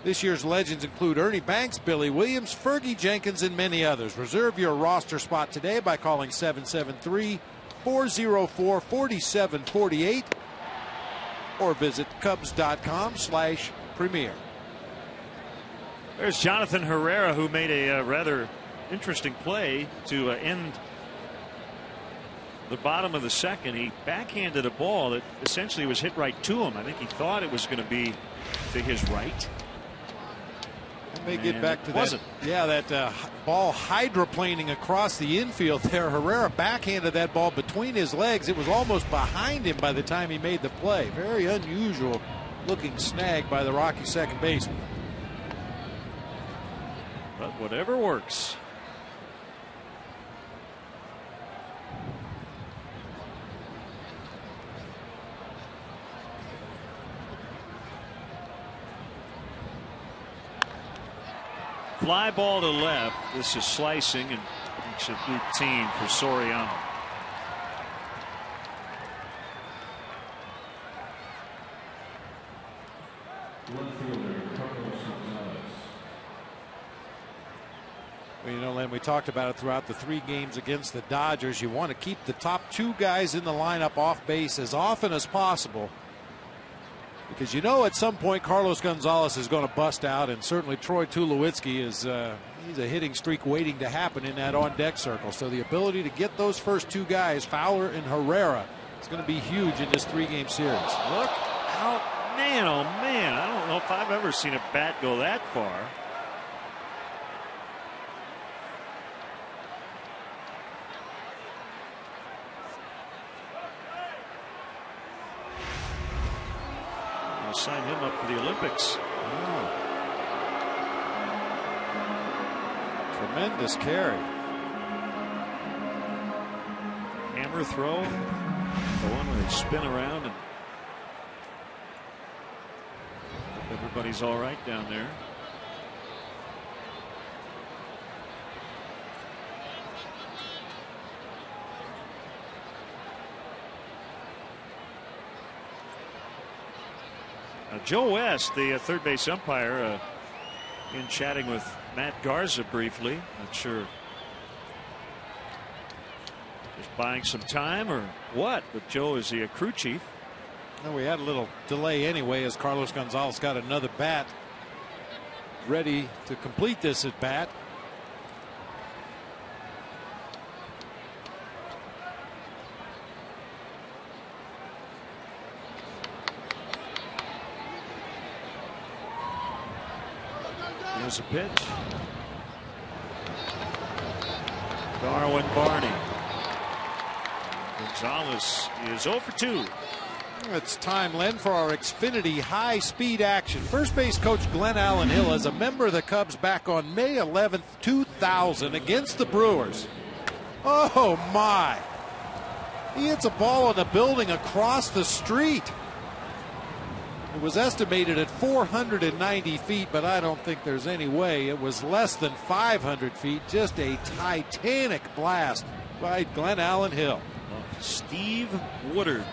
This year's legends include Ernie Banks, Billy Williams, Fergie Jenkins, and many others. Reserve your roster spot today by calling 773-404-4748 or visit Cubs.com/premier. There's Jonathan Herrera, who made a rather interesting play to end the bottom of the second. He backhanded a ball that essentially was hit right to him. I think he thought it was going to be to his right. Let me get back to that. Yeah, that ball hydroplaning across the infield there. Herrera backhanded that ball between his legs. It was almost behind him by the time he made the play. Very unusual looking snag by the Rocky second baseman. But whatever works. Fly ball to left. This is slicing and makes it routine for Soriano. Well, you know, Len, we talked about it throughout the 3 games against the Dodgers. You want to keep the top 2 guys in the lineup off base as often as possible, because you know at some point Carlos Gonzalez is going to bust out, and certainly Troy Tulowitzki is he's a hitting streak waiting to happen in that on-deck circle. So the ability to get those first 2 guys, Fowler and Herrera, is going to be huge in this 3-game series. Look how, man, oh man, I don't know if I've ever seen a bat go that far. Sign him up for the Olympics. Oh. Tremendous carry. Hammer throw. The one where they spin around and everybody's all right down there. Joe West, the third base umpire, in chatting with Matt Garza briefly. Not sure just buying some time or what, but Joe is the crew chief. Well, we had a little delay anyway as Carlos Gonzalez got another bat ready to complete this at bat. There's a pitch. Darwin Barney. Gonzalez is 0 for 2. It's time, Len, for our Xfinity high-speed action. First base coach Glenn Allen Hill as a member of the Cubs back on May 11th, 2000 against the Brewers. Oh, my. He hits a ball in the building across the street. It was estimated at 490 feet, but I don't think there's any way. It was less than 500 feet. Just a titanic blast by Glenn Allen Hill. Steve Woodard.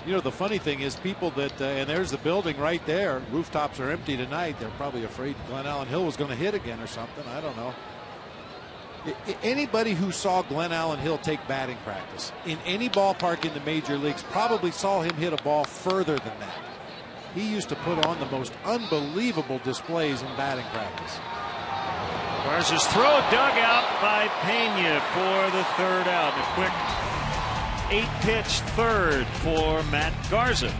You know, the funny thing is people that, and there's the building right there. Rooftops are empty tonight. They're probably afraid Glenn Allen Hill was going to hit again or something. I don't know. Anybody who saw Glenn Allen Hill take batting practice in any ballpark in the major leagues probably saw him hit a ball further than that. He used to put on the most unbelievable displays in batting practice. Garza's throw dug out by Pena for the 3rd out. A quick 8-pitch 3rd for Matt Garza.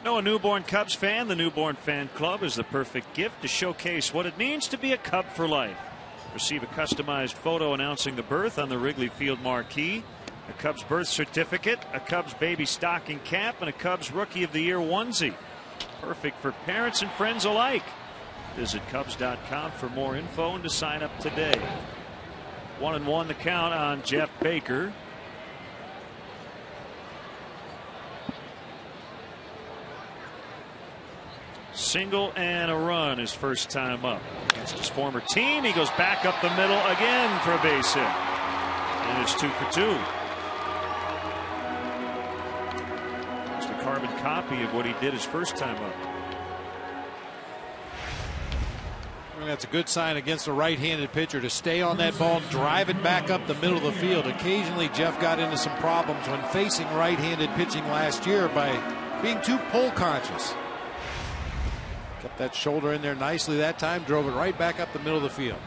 Know a newborn Cubs fan? The Newborn Fan Club is the perfect gift to showcase what it means to be a Cub for life. Receive a customized photo announcing the birth on the Wrigley Field marquee, a Cubs birth certificate, a Cubs baby stocking cap, and a Cubs Rookie of the Year onesie. Perfect for parents and friends alike. Visit Cubs.com for more info and to sign up today. 1-1 the count on Jeff Baker. Single and a run his first time up against his former team. He goes back up the middle again for a base hit. And it's 2 for 2. Just a carbon copy of what he did his first time up. I mean, that's a good sign against a right-handed pitcher to stay on that ball and drive it back up the middle of the field. Occasionally Jeff got into some problems when facing right-handed pitching last year by being too pull conscious. Kept that shoulder in there nicely that time, drove it right back up the middle of the field.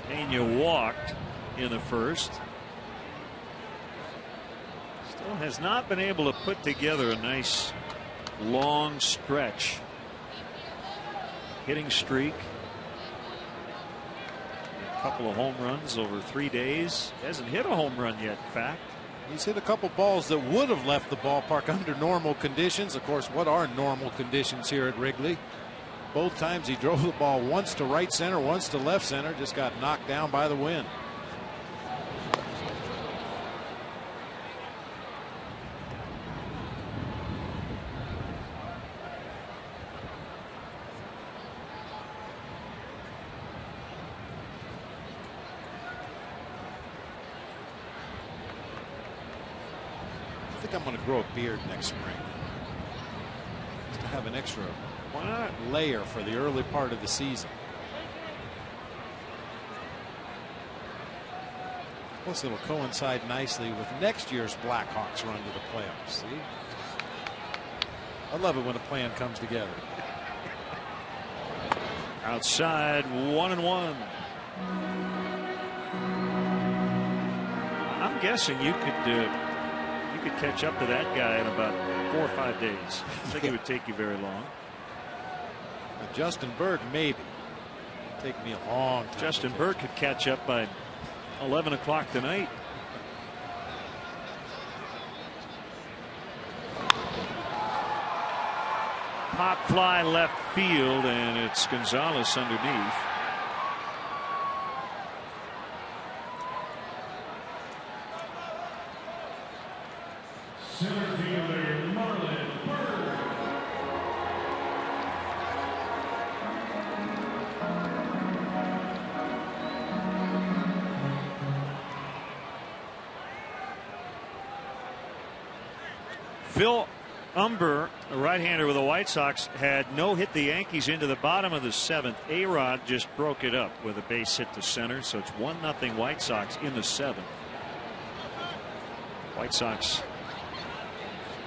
Pena walked in the first. Still has not been able to put together a nice long stretch. Hitting streak. A couple of home runs over 3 days. Hasn't hit a home run yet, in fact. He's hit a couple balls that would have left the ballpark under normal conditions. Of course, what are normal conditions here at Wrigley? Both times he drove the ball once to right center, once to left center, just got knocked down by the wind. I think I'm going to grow a beard next spring just to have an extra layer for the early part of the season. Plus it'll coincide nicely with next year's Blackhawks run to the playoffs. See, I love it when a plan comes together. Outside, 1-1. I'm guessing you could catch up to that guy in about 4 or 5 days. I don't think it would take you very long. Justin Bird, maybe. It'd take me a long time. Justin Bird could catch up by 11 o'clock tonight. Pop fly left field, and it's Gonzalez underneath. Phil Umber, a right-hander with the White Sox, had no-hit the Yankees into the bottom of the 7th. A-Rod just broke it up with a base hit to center, so it's 1-0 White Sox in the 7th. White Sox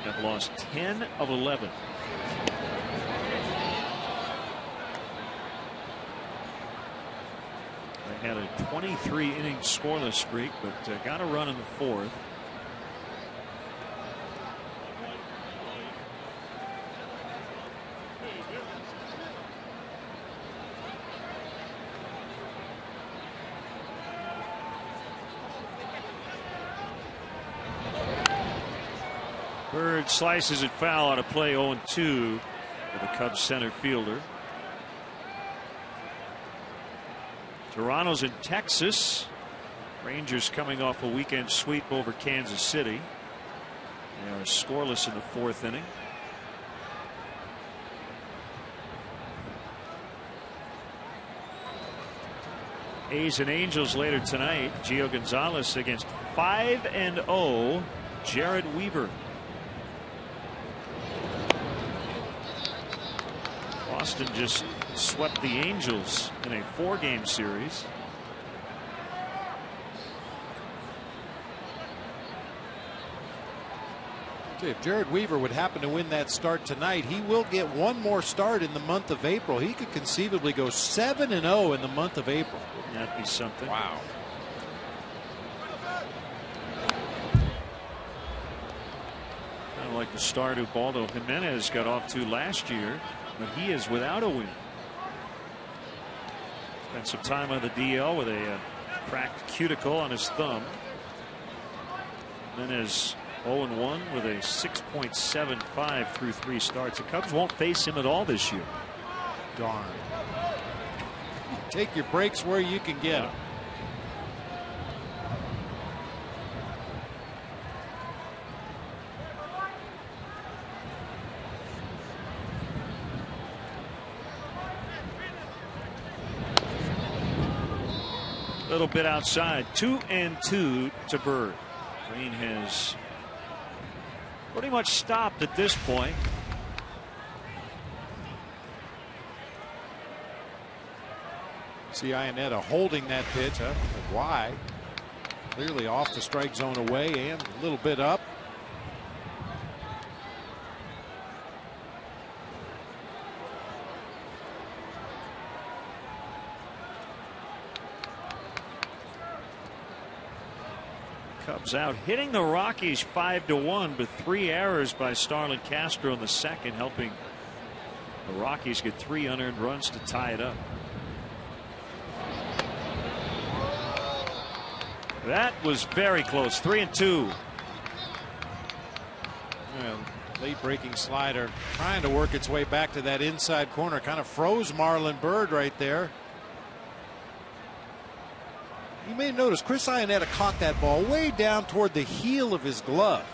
have lost 10 of 11. They had a 23-inning scoreless streak, but got a run in the 4th. Bird slices it foul out of play, 0-2 for the Cubs center fielder. Toronto's in Texas. Rangers coming off a weekend sweep over Kansas City. They are scoreless in the 4th inning. A's and Angels later tonight. Gio Gonzalez against 5-0 Jared Weaver. Boston just swept the Angels in a 4-game series. If Jared Weaver would happen to win that start tonight, he will get one more start in the month of April. He could conceivably go 7-0 in the month of April. Wouldn't that be something? Wow. the start Ubaldo Jimenez got off to last year, but he is without a win. Spent some time on the DL with a cracked cuticle on his thumb. Then is 0-1 with a 6.75 through 3 starts. The Cubs won't face him at all this year. Darn. Take your breaks where you can get them. A little bit outside. 2-2 to Bird. Rain has pretty much stopped at this point. See Iannetta holding that pitch. Why? Clearly off the strike zone away and a little bit up. Cubs out hitting the Rockies 5-1, but 3 errors by Starlin Castro in the second, helping the Rockies get 3 unearned runs to tie it up. That was very close. 3-2. Well, late breaking slider trying to work its way back to that inside corner. Kind of froze Marlon Byrd right there. You may notice Chris Iannetta caught that ball way down toward the heel of his glove.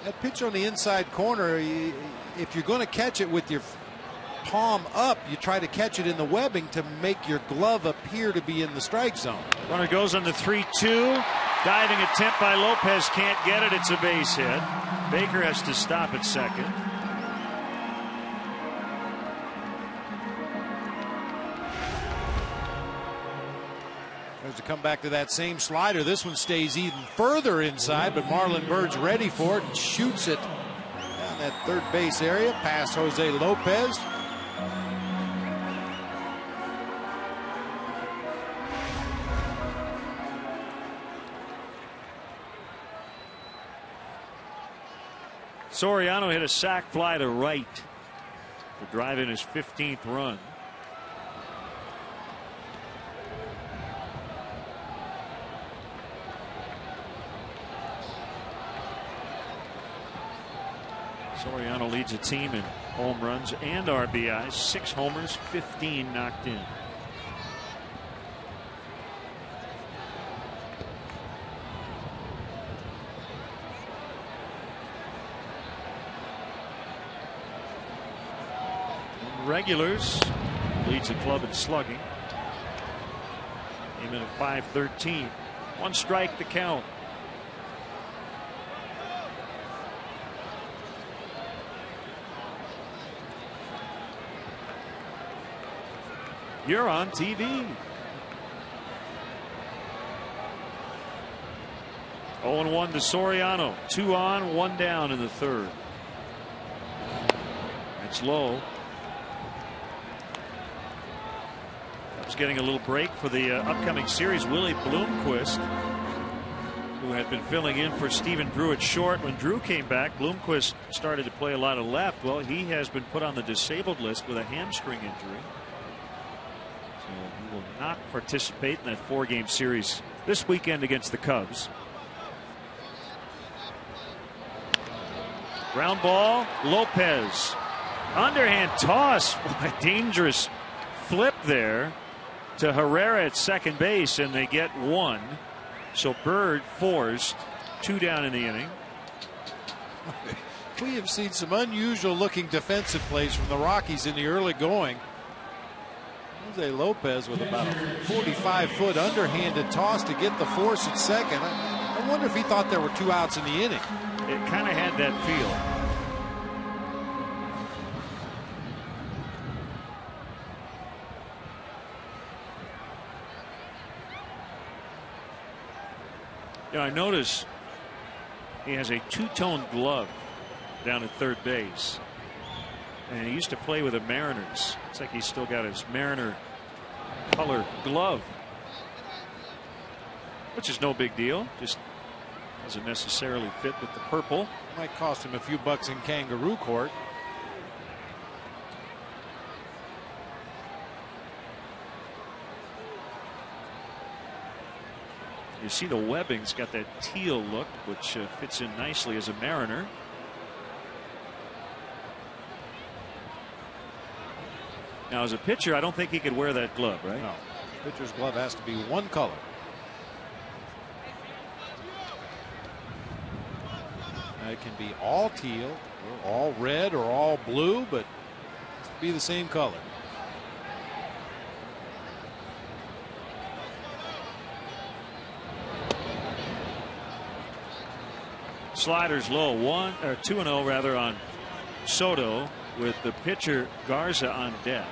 That pitch on the inside corner, if you're going to catch it with your palm up, you try to catch it in the webbing to make your glove appear to be in the strike zone. Runner goes on the 3-2. Diving attempt by Lopez, can't get it. It's a base hit. Baker has to stop at second. To come back to that same slider. This one stays even further inside, but Marlon Byrd's ready for it and shoots it down that third base area past Jose Lopez. Soriano hit a sac fly to right to drive in his 15th run. Soriano leads the team in home runs and RBIs. 6 homers, 15 knocked in. Regulars leads the club in slugging. Came in at .513. 1 strike to count. You're on TV. 0-1 to Soriano. 2 on, 1 down in the third. That's low. Cubs getting a little break for the upcoming series. Willie Bloomquist, who had been filling in for Stephen Drew at short. When Drew came back, Bloomquist started to play a lot of left. Well, he has been put on the disabled list with a hamstring injury. He will not participate in that 4-game series this weekend against the Cubs. Ground ball, Lopez. Underhand toss. Boy, dangerous flip there to Herrera at second base, and they get 1. So Bird forced 2 down in the inning. We have seen some unusual looking defensive plays from the Rockies in the early going. Jose Lopez with about a 45-foot underhanded toss to get the force at second. I wonder if he thought there were 2 outs in the inning. It kind of had that feel. You know, I notice he has a 2-tone glove down at third base. And he used to play with the Mariners. Looks like he's still got his Mariner color glove, which is no big deal. Just Doesn't necessarily fit with the purple. Might cost him a few bucks in kangaroo court. You see the webbing's got that teal look, which fits in nicely as a Mariner. Now, as a pitcher, I don't think he could wear that glove, right? No. Pitcher's glove has to be one color. It can be all teal, or all red, or all blue, but it has to be the same color. Sliders low, 2-0 rather on Soto, with the pitcher Garza on deck.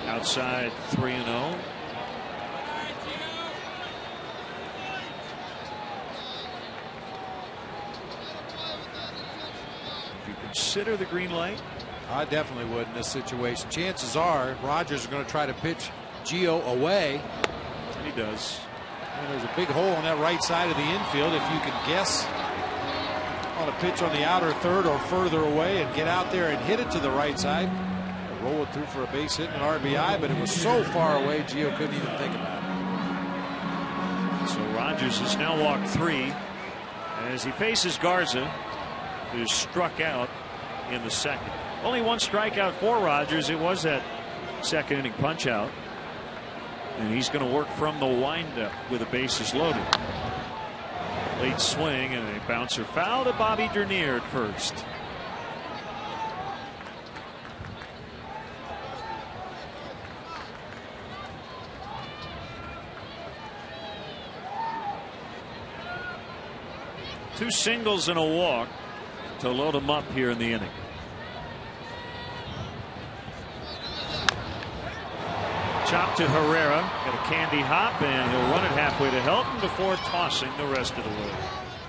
Outside 3-0. Do you consider the green light? I definitely would in this situation. Chances are Rogers is going to try to pitch Gio away. He does. And there's a big hole on that right side of the infield. If you can guess on a pitch on the outer third or further away and get out there and hit it to the right side, roll it through for a base hit and an RBI, but it was so far away Gio couldn't even think about it. So Rogers has now walked 3 as he faces Garza, who's struck out in the second. Only one strikeout for Rogers. It was that second inning punch out, and he's going to work from the windup with the bases loaded. Late swing and a bouncer foul to Bobby Dernier at first. Two singles and a walk to load him up here in the inning. Chop to Herrera. Got a candy hop, and he'll run it halfway to Helton before tossing the rest of the load.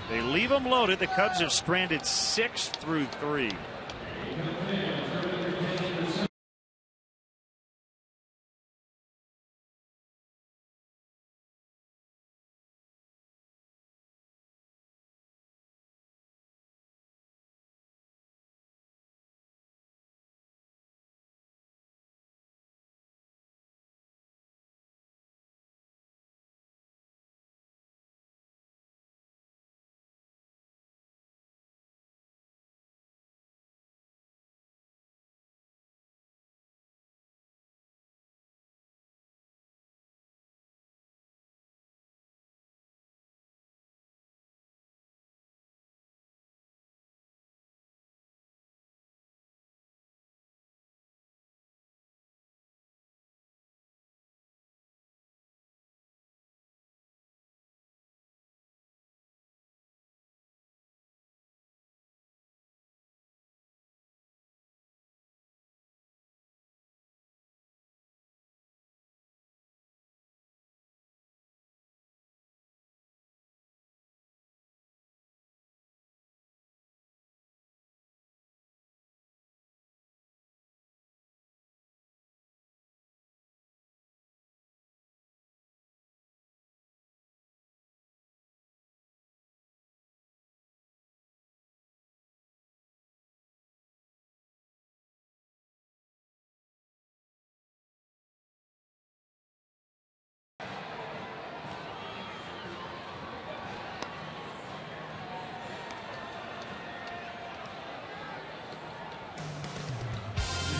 They leave him loaded. The Cubs have stranded 6 through 3.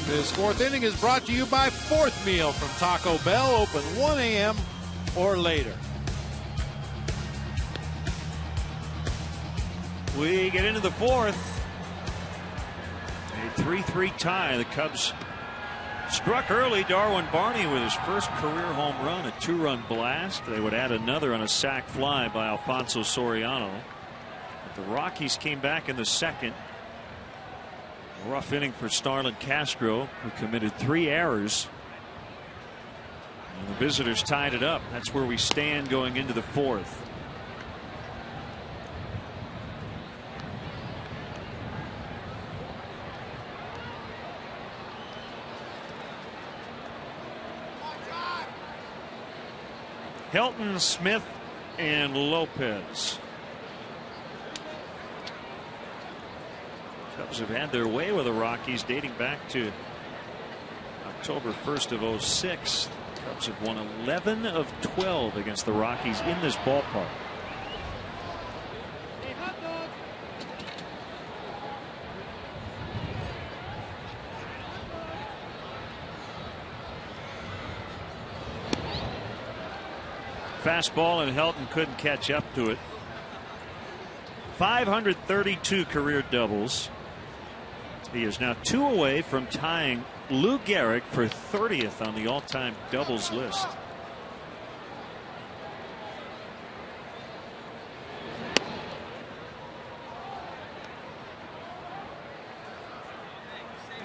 This fourth inning is brought to you by Fourth Meal from Taco Bell, open 1 a.m. or later. We get into the fourth. A 3-3 tie. The Cubs struck early. Darwin Barney with his first career home run, a 2-run blast. They would add another on a sac fly by Alfonso Soriano. But the Rockies came back in the second. A rough inning for Starlin Castro, who committed 3 errors. And the visitors tied it up. That's where we stand going into the fourth. Helton, Smith, and Lopez. Cubs have had their way with the Rockies dating back to October 1st of 06. Cubs have won 11 of 12 against the Rockies in this ballpark. Fastball, and Helton couldn't catch up to it. 532 career doubles. He is now 2 away from tying Lou Gehrig for 30th on the all-time doubles list.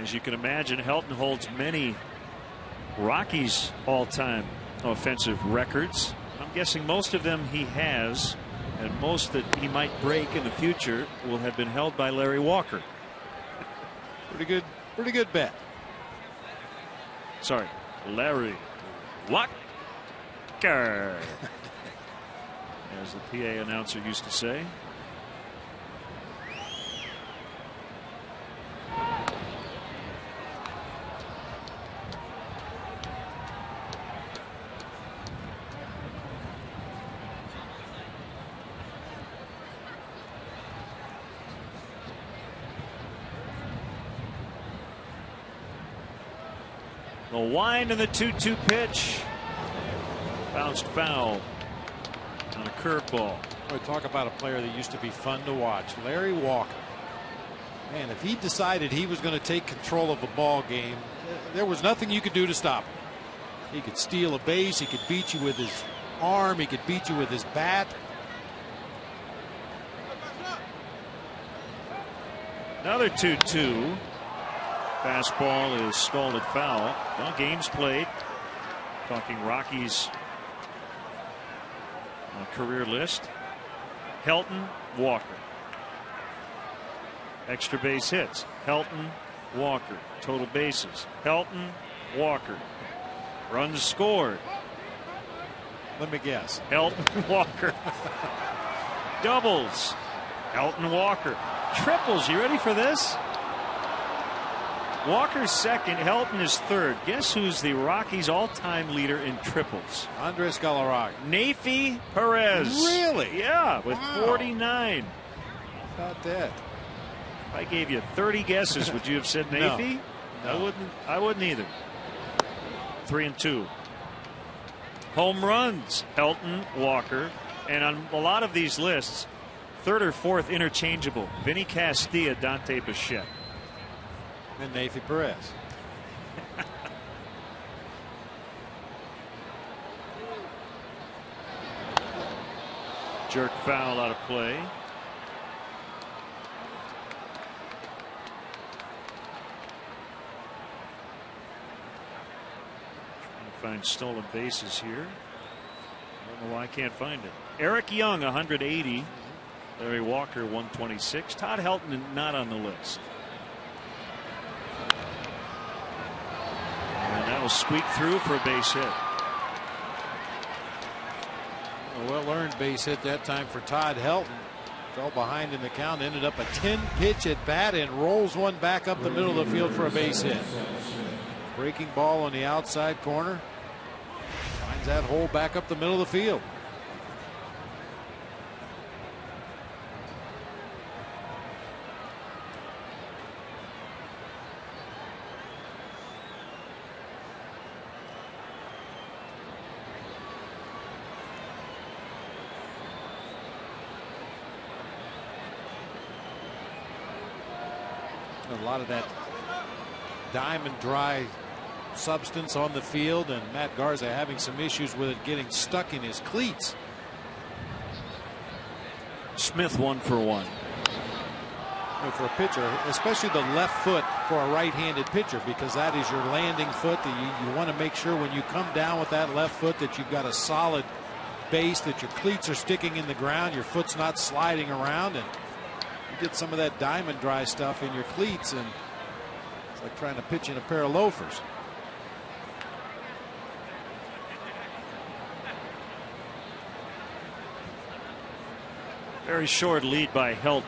As you can imagine, Helton holds many Rockies all-time offensive records. I'm guessing most of them he has, and most that he might break in the future will have been held by Larry Walker. Pretty good bet. Sorry, Larry Walker, as the PA announcer used to say. The wind and the 2-2 pitch. Bounced foul on a curveball. Boy, talk about a player that used to be fun to watch. Larry Walker. Man, if he decided he was going to take control of a ball game, there was nothing you could do to stop him. He could steal a base. He could beat you with his arm. He could beat you with his bat. Another 2-2. Fastball is stalled at foul. Well, games played. Talking Rockies career list. Helton, Walker. Extra base hits. Helton, Walker. Total bases. Helton, Walker. Runs scored. Let me guess. Helton, Walker. Doubles. Helton, Walker. Triples. You ready for this? Walker's second, Helton is third. Guess who's the Rockies' all-time leader in triples? Andres Galarraga. Nafi Perez. Really? Yeah, with Wow. 49. How about that? If I gave you 30 guesses, would you have said Nafi? No. I wouldn't either. 3-2. Home runs, Helton, Walker, and on a lot of these lists, third or fourth interchangeable. Vinny Castilla, Dante Bichette. And Nafi Perez. Jerk foul out of play. Trying to find stolen bases here. I don't know why I can't find it. Eric Young 180. Larry Walker 126. Todd Helton not on the list. And that will squeak through for a base hit. A well-earned base hit that time for Todd Helton. Fell behind in the count, ended up a 10-pitch at bat and rolls one back up the middle of the field for a base hit. Breaking ball on the outside corner. Finds that hole back up the middle of the field. A lot of that diamond dry substance on the field, and Matt Garza having some issues with it getting stuck in his cleats. Smith 1 for 1. For a pitcher, especially the left foot for a right-handed pitcher, because that is your landing foot. That you want to make sure when you come down with that left foot that you've got a solid base, that your cleats are sticking in the ground, your foot's not sliding around, and you get some of that diamond dry stuff in your cleats, and it's like trying to pitch in a pair of loafers. Very short lead by Helton.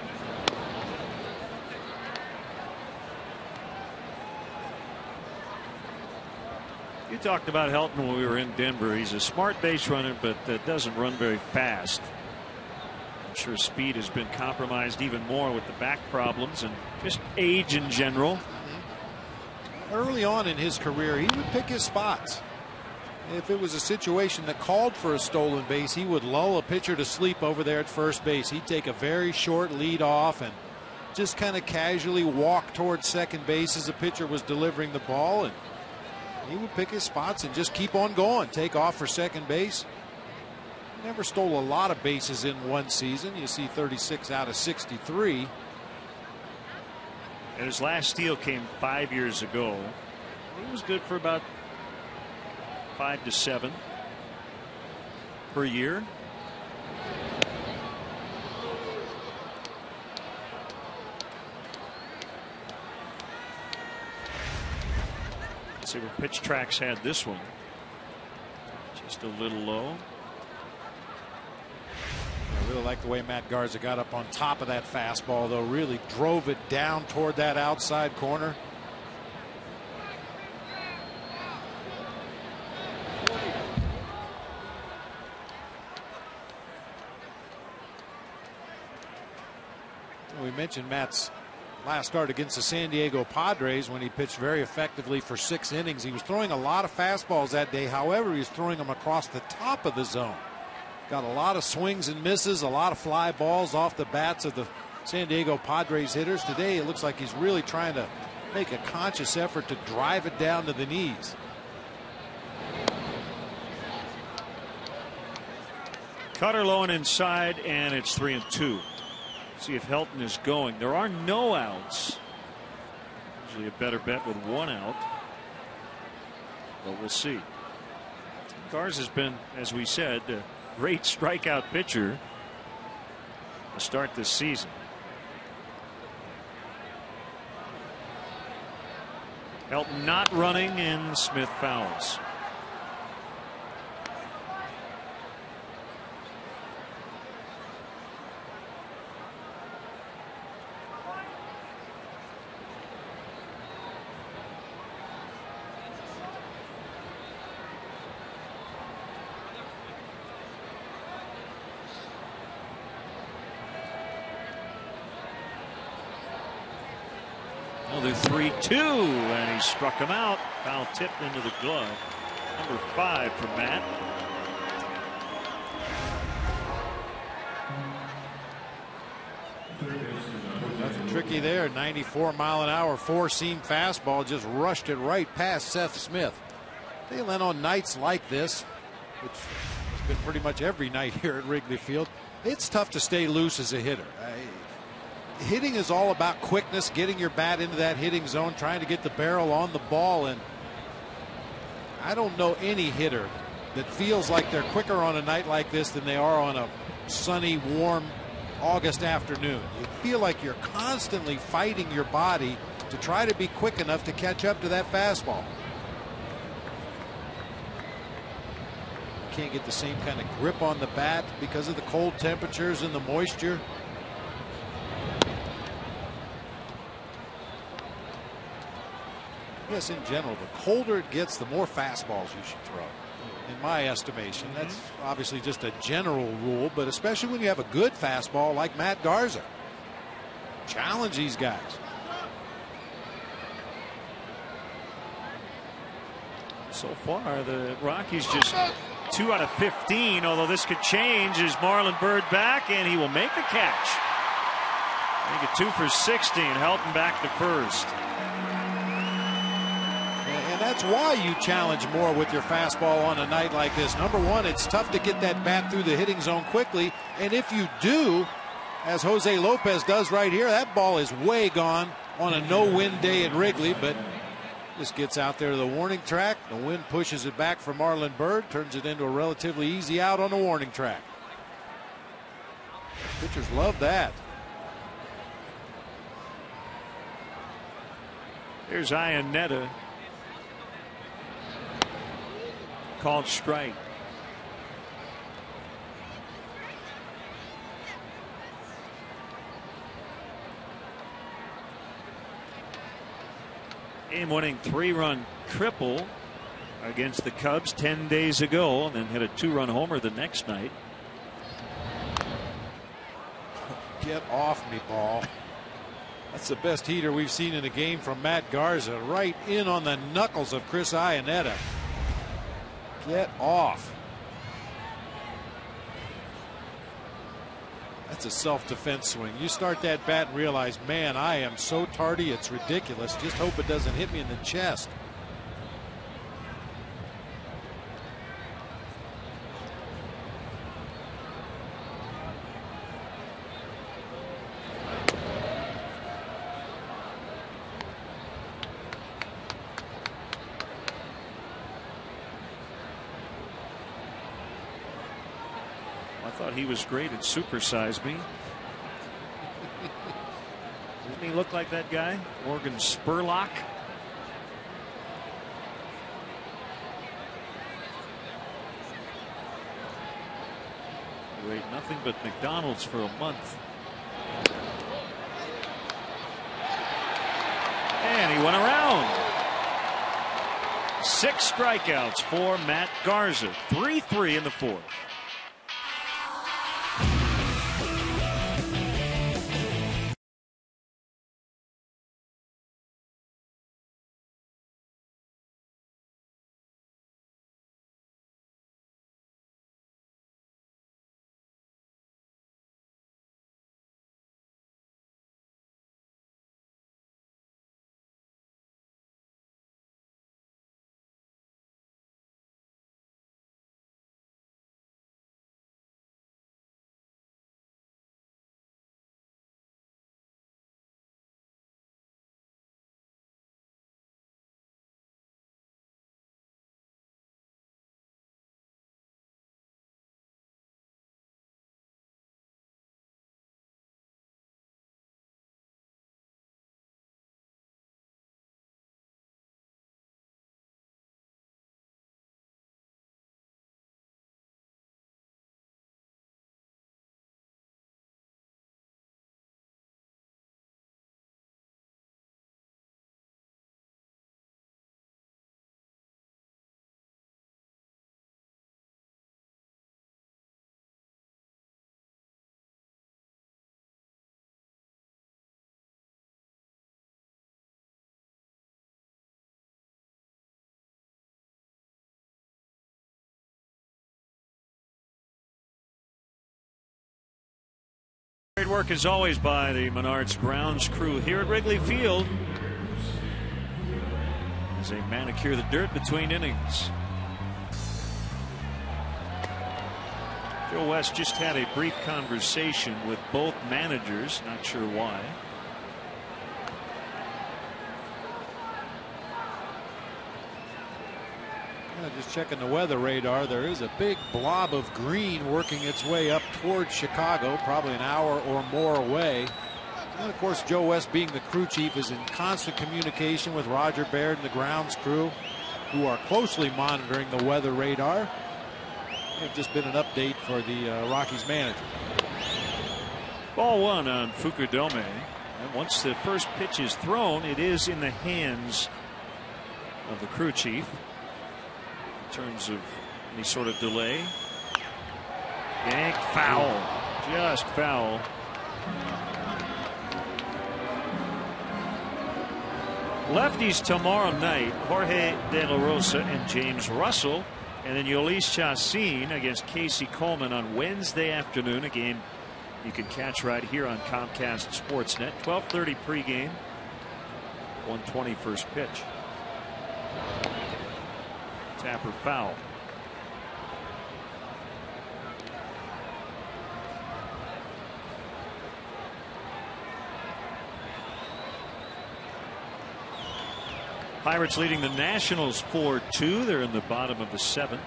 You talked about Helton when we were in Denver. He's a smart base runner, but doesn't run very fast. I'm sure speed has been compromised even more with the back problems and just age in general. Early on in his career, he would pick his spots. If it was a situation that called for a stolen base, he would lull a pitcher to sleep over there at first base. He'd take a very short lead off and just kind of casually walk towards second base as the pitcher was delivering the ball, and he would pick his spots and just keep on going, take off for second base. He never stole a lot of bases in one season. You see 36 out of 63. And his last steal came 5 years ago. He was good for about 5 to 7 per year. Let's see where Pitch Tracks had this one. Just a little low. I really like the way Matt Garza got up on top of that fastball, though. Really drove it down toward that outside corner. We mentioned Matt's last start against the San Diego Padres when he pitched very effectively for 6 innings. He was throwing a lot of fastballs that day. However, he was throwing them across the top of the zone. Got a lot of swings and misses, a lot of fly balls off the bats of the San Diego Padres hitters. Today it looks like he's really trying to make a conscious effort to drive it down to the knees. Cutter low and inside, and it's 3-2. See if Helton is going. There are no outs. Usually a better bet with 1 out, but we'll see. Garza's been, as we said, a great strikeout pitcher to start this season. Helton not running, and Smith fouls. Another 3-2, and he struck him out. Foul tipped into the glove. Number 5 for Matt. Nothing tricky there. 94-mile-an-hour four-seam fastball just rushed it right past Seth Smith. Then on nights like this, which has been pretty much every night here at Wrigley Field, it's tough to stay loose as a hitter. Hitting is all about quickness, getting your bat into that hitting zone, trying to get the barrel on the ball, and I don't know any hitter that feels like they're quicker on a night like this than they are on a sunny, warm August afternoon. You feel like you're constantly fighting your body to try to be quick enough to catch up to that fastball. You can't get the same kind of grip on the bat because of the cold temperatures and the moisture. Yes, in general, the colder it gets, the more fastballs you should throw, in my estimation. That's obviously just a general rule, but especially when you have a good fastball like Matt Garza. Challenge these guys. So far, the Rockies just 2 out of 15, although this could change as Marlon Byrd back, and he will make the catch. Make it 2 for 60 and Helton back to first. And that's why you challenge more with your fastball on a night like this. Number one, it's tough to get that bat through the hitting zone quickly. And if you do, as Jose Lopez does right here, that ball is way gone on a no-win day at Wrigley. But this gets out there to the warning track. The wind pushes it back for Marlon Byrd, turns it into a relatively easy out on the warning track. Pitchers love that. Here's Iannetta. Called strike. game-winning 3-run triple against the Cubs 10 days ago, and then hit a 2-run homer the next night. Get off me, ball. That's the best heater we've seen in a game from Matt Garza, right in on the knuckles of Chris Iannetta. Get off. That's a self-defense swing. You start that bat and realize, man, I am so tardy, it's ridiculous. Just hope it doesn't hit me in the chest. I thought he was great at Super Size Me. Doesn't he look like that guy, Morgan Spurlock? He ate nothing but McDonald's for a month. And he went around. 6 strikeouts for Matt Garza. 3-3 in the 4th. Great work as always by the Menards grounds crew here at Wrigley Field as they manicure the dirt between innings. Joe West just had a brief conversation with both managers, not sure why. Just checking the weather radar, there is a big blob of green working its way up towards Chicago, probably an hour or more away. And of course, Joe West, being the crew chief, is in constant communication with Roger Baird and the grounds crew, who are closely monitoring the weather radar. It's just been an update for the Rockies manager. Ball 1 on Fukudome, and once the first pitch is thrown, it is in the hands of the crew chief. In terms of any sort of delay. Yanked foul. Just foul. Lefties tomorrow night, Jorge De La Rosa and James Russell, and then Yolis Chacin against Casey Coleman on Wednesday afternoon, a game you can catch right here on Comcast Sportsnet. 12:30 pregame, 1:20 first pitch. Tapper foul. Pirates leading the Nationals 4-2. They're in the bottom of the 7th.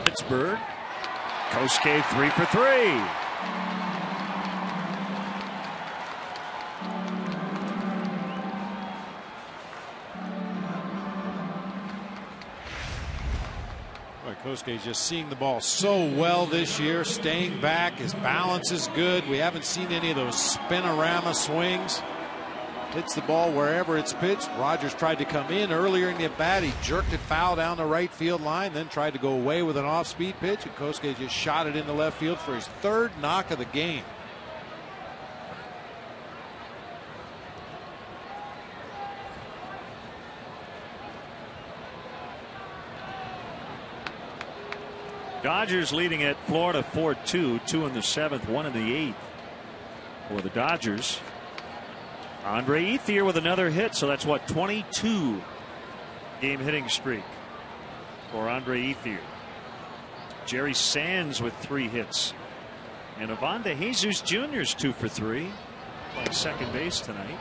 Pittsburgh. Kosuke 3 for 3. Kosuke just seeing the ball so well this year, staying back. His balance is good. We haven't seen any of those spinorama swings. hits the ball wherever it's pitched. Rogers tried to come in earlier in the at bat. He jerked it foul down the right field line, then tried to go away with an off-speed pitch, and Kosuke just shot it into left field for his third knock of the game. Dodgers leading at Florida 4-2, 2 in the 7th, 1 in the 8th for the Dodgers. Andre Ethier with another hit, so that's what, 22 game hitting streak for Andre Ethier. Jerry Sands with 3 hits, and Ivan De Jesus Jr. is 2 for 3, playing second base tonight.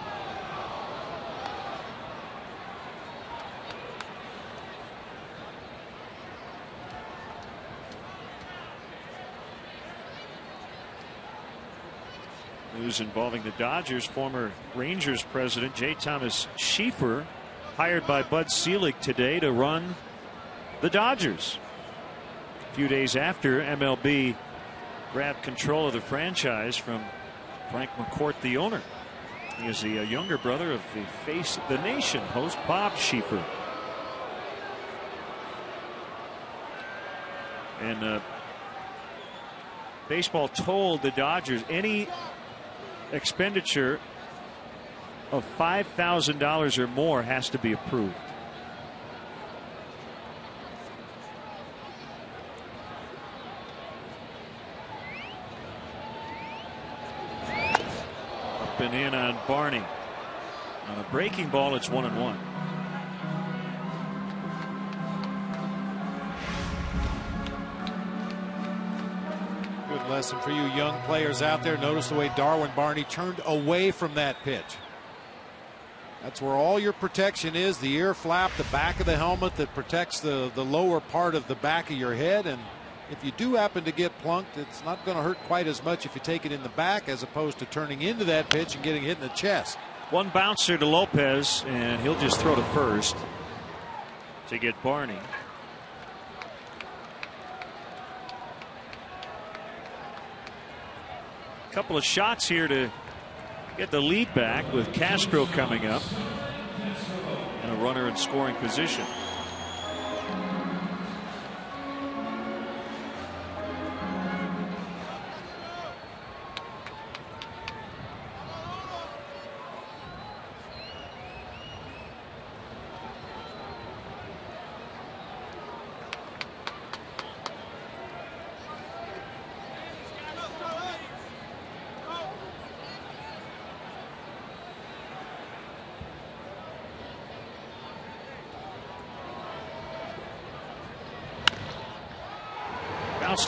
News involving the Dodgers. Former Rangers president J. Thomas Schieffer hired by Bud Selig today to run the Dodgers. A few days after MLB grabbed control of the franchise from Frank McCourt, the owner. He is the younger brother of the Face the Nation host Bob Schieffer. And baseball told the Dodgers any expenditure of $5,000 or more has to be approved. Up and in on Barney. On a breaking ball, it's 1-1. Lesson for you young players out there. Notice the way Darwin Barney turned away from that pitch. That's where all your protection is. The ear flap, the back of the helmet that protects the lower part of the back of your head. And if you do happen to get plunked, it's not going to hurt quite as much if you take it in the back as opposed to turning into that pitch and getting hit in the chest. One bouncer to Lopez, and he'll just throw to first to get Barney. Couple of shots here to get the lead back with Castro coming up and a runner in scoring position.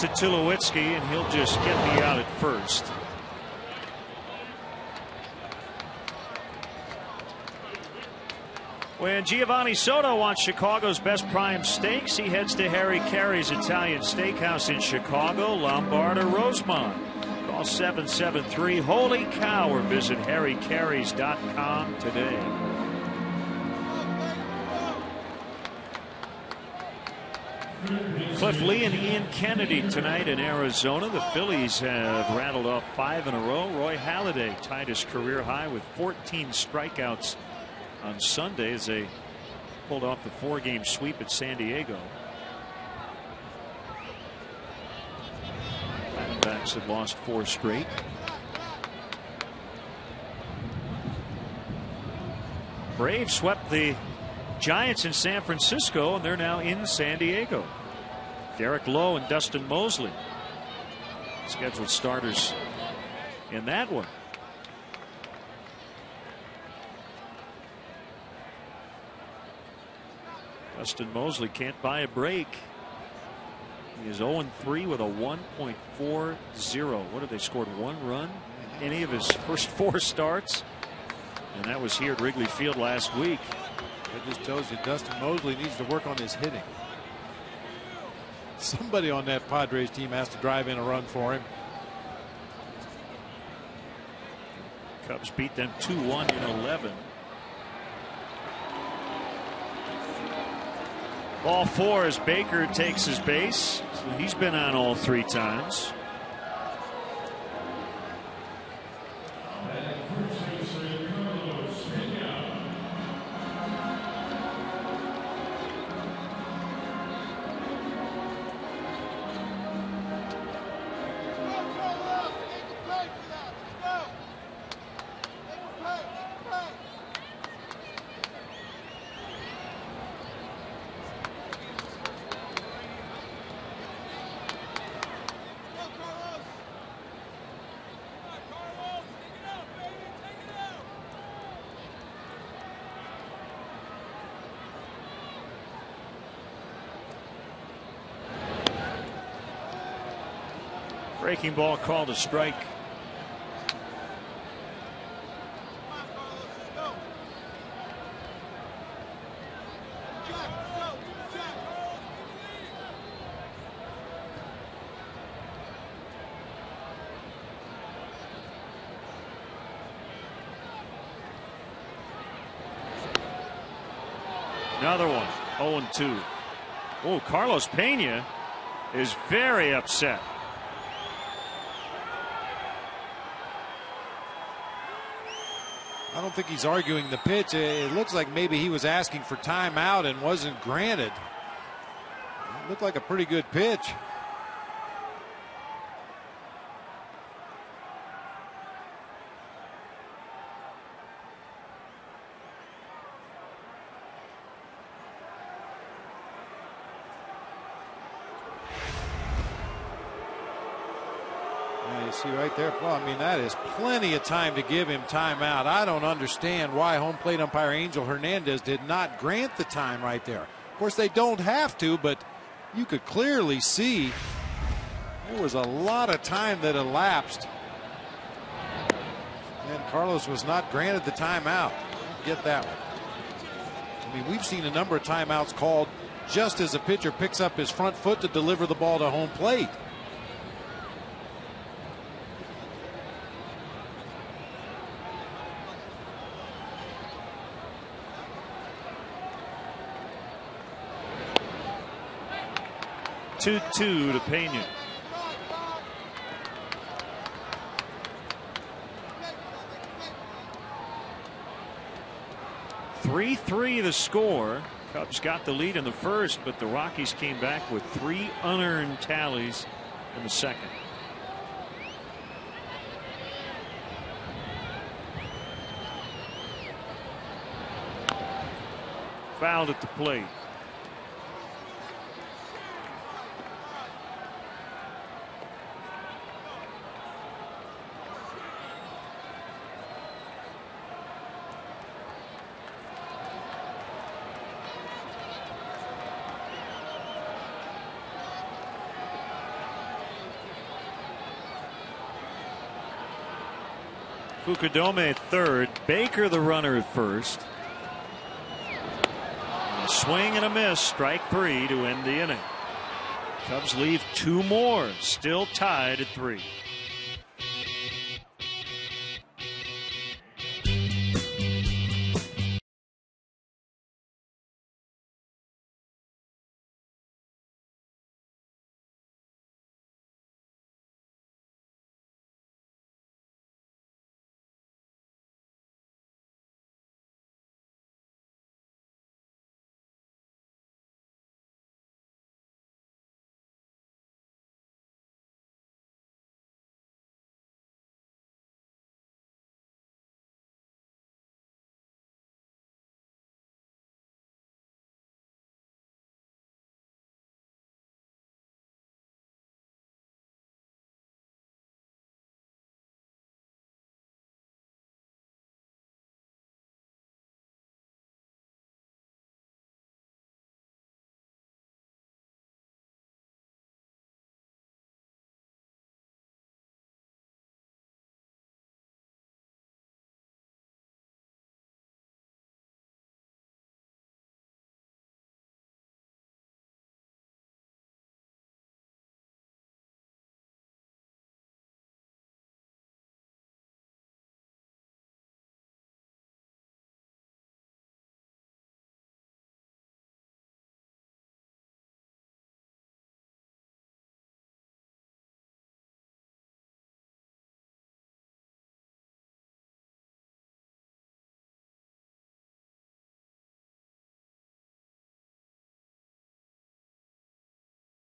To Tulowitzki, and he'll just get the out at first. When Giovanni Soto wants Chicago's best prime steaks, he heads to Harry Carey's Italian Steakhouse in Chicago, Lombard or Rosemont. Call 773-HOLY-COW or visit harrycareys.com today. Cliff Lee and Ian Kennedy tonight in Arizona. The Phillies have rattled off 5 in a row. Roy Halladay tied his career high with 14 strikeouts on Sunday as they pulled off the 4-game sweep at San Diego. Diamondbacks have lost 4 straight. Braves swept the Giants in San Francisco, and they're now in San Diego. Derek Lowe and Dustin Mosley scheduled starters in that one. Dustin Mosley can't buy a break. He is 0-3 with a 1.40. What have they scored? 1 run any of his first 4 starts, and that was here at Wrigley Field last week. That just tells you Dustin Mosley needs to work on his hitting. Somebody on that Padres team has to drive in a run for him. Cubs beat them 2-1 in 11. Ball 4 as Baker takes his base. So he's been on all 3 times. Breaking ball called a strike. Another one, 0-2. Oh, Carlos Pena is very upset. I don't think he's arguing the pitch. It looks like maybe he was asking for timeout and wasn't granted. It looked like a pretty good pitch. You see right there, well, I mean, that is plenty of time to give him timeout. I don't understand why home plate umpire Angel Hernandez did not grant the time right there. Of course, they don't have to, but you could clearly see there was a lot of time that elapsed. And Carlos was not granted the timeout. Get that one. I mean, we've seen a number of timeouts called just as a pitcher picks up his front foot to deliver the ball to home plate. Two to Pena. Three the score. Cubs got the lead in the first, but the Rockies came back with 3 unearned tallies in the second. Fouled at the plate. Fukudome at third. Baker the runner at first. A swing and a miss. Strike 3 to end the inning. Cubs leave 2 more. Still tied at 3.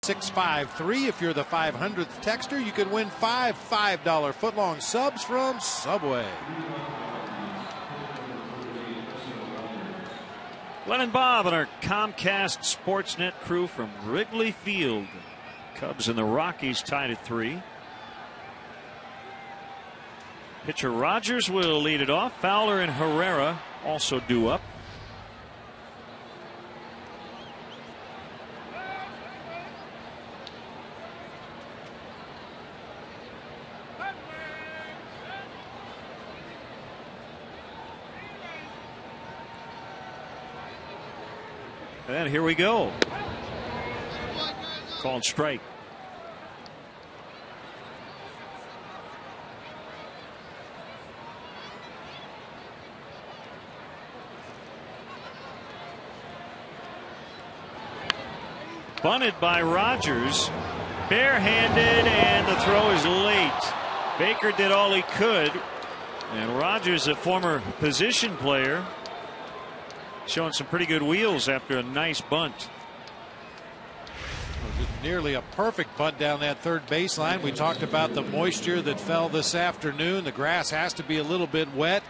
$653. If you're the 500th texter, you can win 5 $5 footlong subs from Subway. Glenn and Bob and our Comcast Sportsnet crew from Wrigley Field. Cubs and the Rockies tied at 3. Pitcher Rogers will lead it off. Fowler and Herrera also due up. And here we go. Called strike. Bunted by Rogers. Barehanded, and the throw is late. Baker did all he could. And Rogers, a former position player, showing some pretty good wheels after a nice bunt. Just nearly a perfect bunt down that third baseline. We talked about the moisture that fell this afternoon. The grass has to be a little bit wet.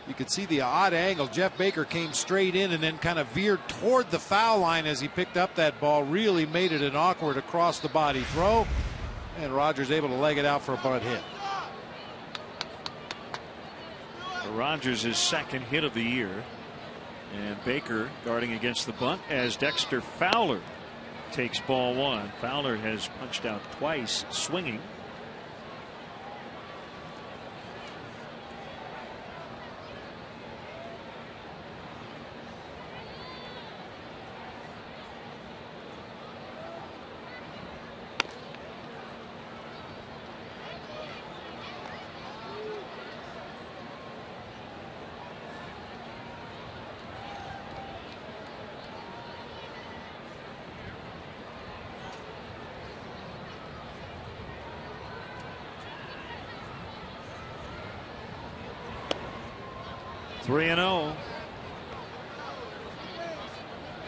You could see the odd angle. Jeff Baker came straight in and then kind of veered toward the foul line as he picked up that ball. Really made it an awkward across the body throw. And Rogers able to leg it out for a bunt hit. Rogers' his second hit of the year. And Baker guarding against the bunt as Dexter Fowler takes ball one. Fowler has punched out twice swinging. Three and 0.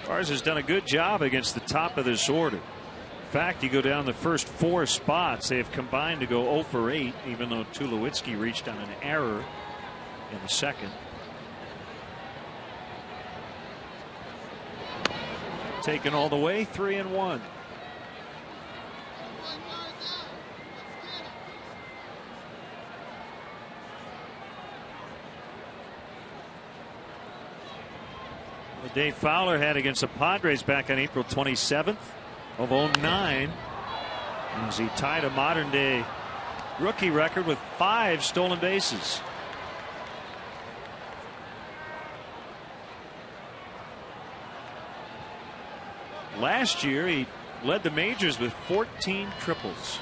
Garza has done a good job against the top of this order. In fact, you go down the first four spots, they have combined to go 0 for 8, even though Tulowitzki reached on an error in the second. Taken all the way, 3 and 1. The day Fowler had against the Padres back on April 27th of 09, as he tied a modern day rookie record with 5 stolen bases. Last year he led the majors with 14 triples.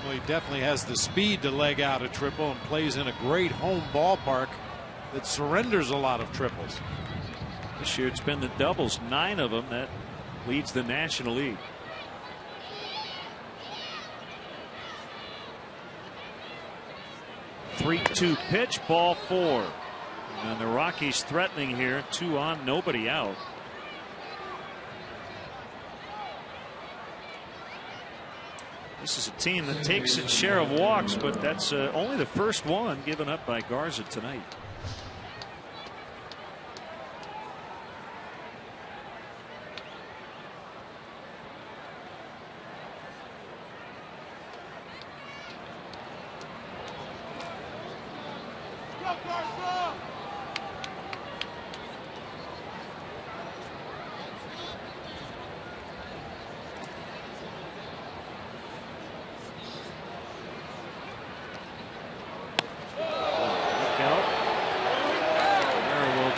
Well, he definitely has the speed to leg out a triple and plays in a great home ballpark that surrenders a lot of triples. This year it's been the doubles, 9 of them. That leads the National League. Three-two pitch, ball 4. And the Rockies threatening here, 2 on, nobody out. This is a team that takes its share of walks, but that's only the first one given up by Garza tonight.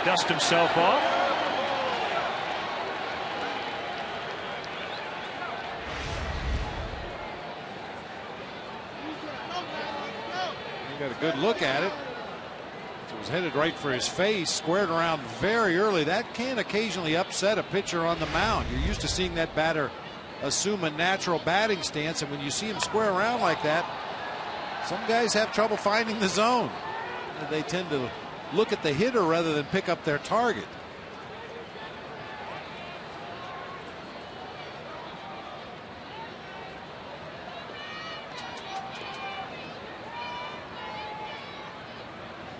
Dust himself off. He got a good look at it. It was headed right for his face, squared around very early. That can occasionally upset a pitcher on the mound. You're used to seeing that batter assume a natural batting stance, and when you see him square around like that, some guys have trouble finding the zone. They tend to look at the hitter rather than pick up their target.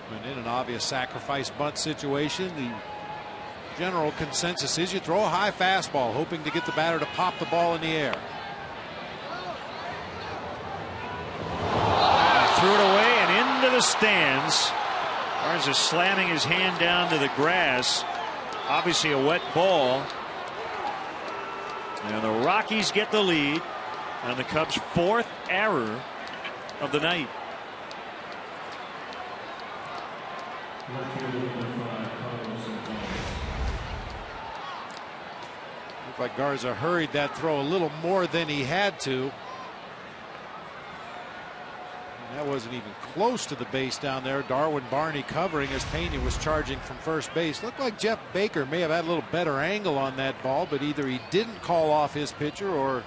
When in an obvious sacrifice bunt situation, the general consensus is you throw a high fastball, hoping to get the batter to pop the ball in the air. Threw it away and into the stands. Garza slamming his hand down to the grass. Obviously a wet ball. And the Rockies get the lead on the Cubs' 4th error of the night. Looked like Garza hurried that throw a little more than he had to. And that wasn't even close to the base down there. Darwin Barney covering as Pena was charging from first base. Looked like Jeff Baker may have had a little better angle on that ball, but either he didn't call off his pitcher or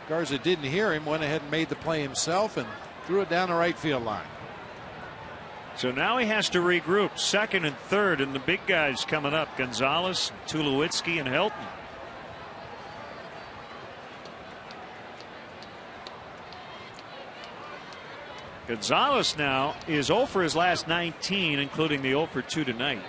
Garza didn't hear him, went ahead and made the play himself and threw it down the right field line. So now he has to regroup. Second and third, and the big guys coming up: Gonzalez, Tulowitzki, and Helton. Gonzalez now is 0 for his last 19, including the 0 for 2 tonight.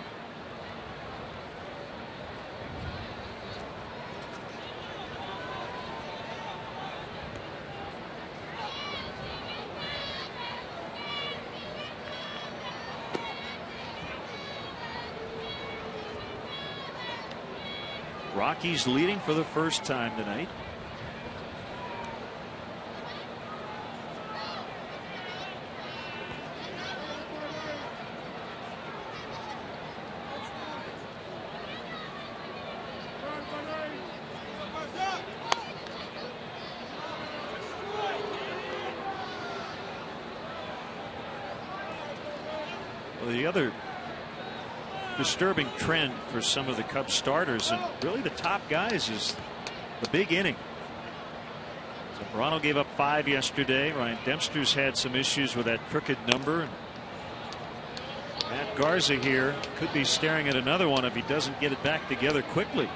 Rockies leading for the first time tonight. Well, the other disturbing trend for some of the Cubs starters, and really the top guys, is the big inning. Zambrano gave up 5 yesterday. Ryan Dempster's had some issues with that crooked number. And Matt Garza here could be staring at another one if he doesn't get it back together quickly.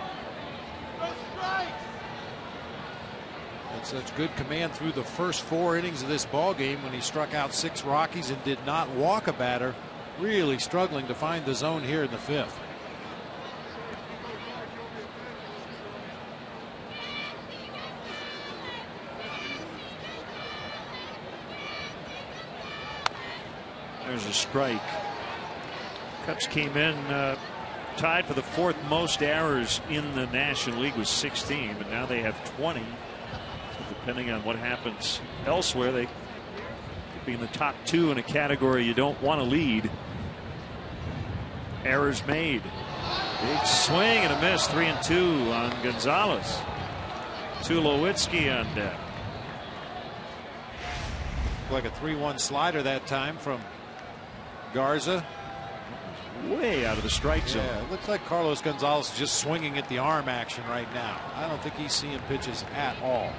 Had such good command through the first 4 innings of this ball game when he struck out 6 Rockies and did not walk a batter. Really struggling to find the zone here in the 5th. There's a strike. Cubs came in tied for the 4th most errors in the National League with 16, but now they have 20. So depending on what happens elsewhere, they could be in the top 2 in a category you don't want to lead. Errors made. Big swing and a miss. 3-2 on Gonzalez. Tulowitzki on deck. Like a 3-1 slider that time from Garza. Way out of the strike zone. Yeah, it looks like Carlos Gonzalez is just swinging at the arm action right now. I don't think he's seeing pitches at all.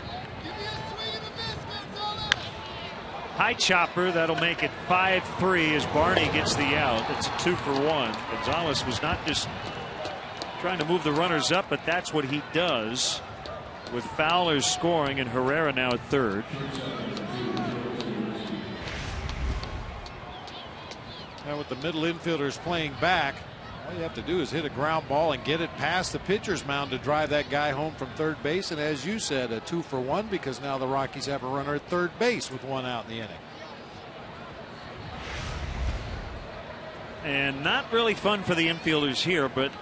High chopper, that'll make it 5-3 as Barney gets the out. It's a 2 for 1. Gonzalez was not just trying to move the runners up, but that's what he does, with Fowler scoring and Herrera now at third. Now with the middle infielders playing back, all you have to do is hit a ground ball and get it past the pitcher's mound to drive that guy home from third base. And as you said, a 2 for 1, because now the Rockies have a runner at third base with 1 out in the inning. And not really fun for the infielders here, but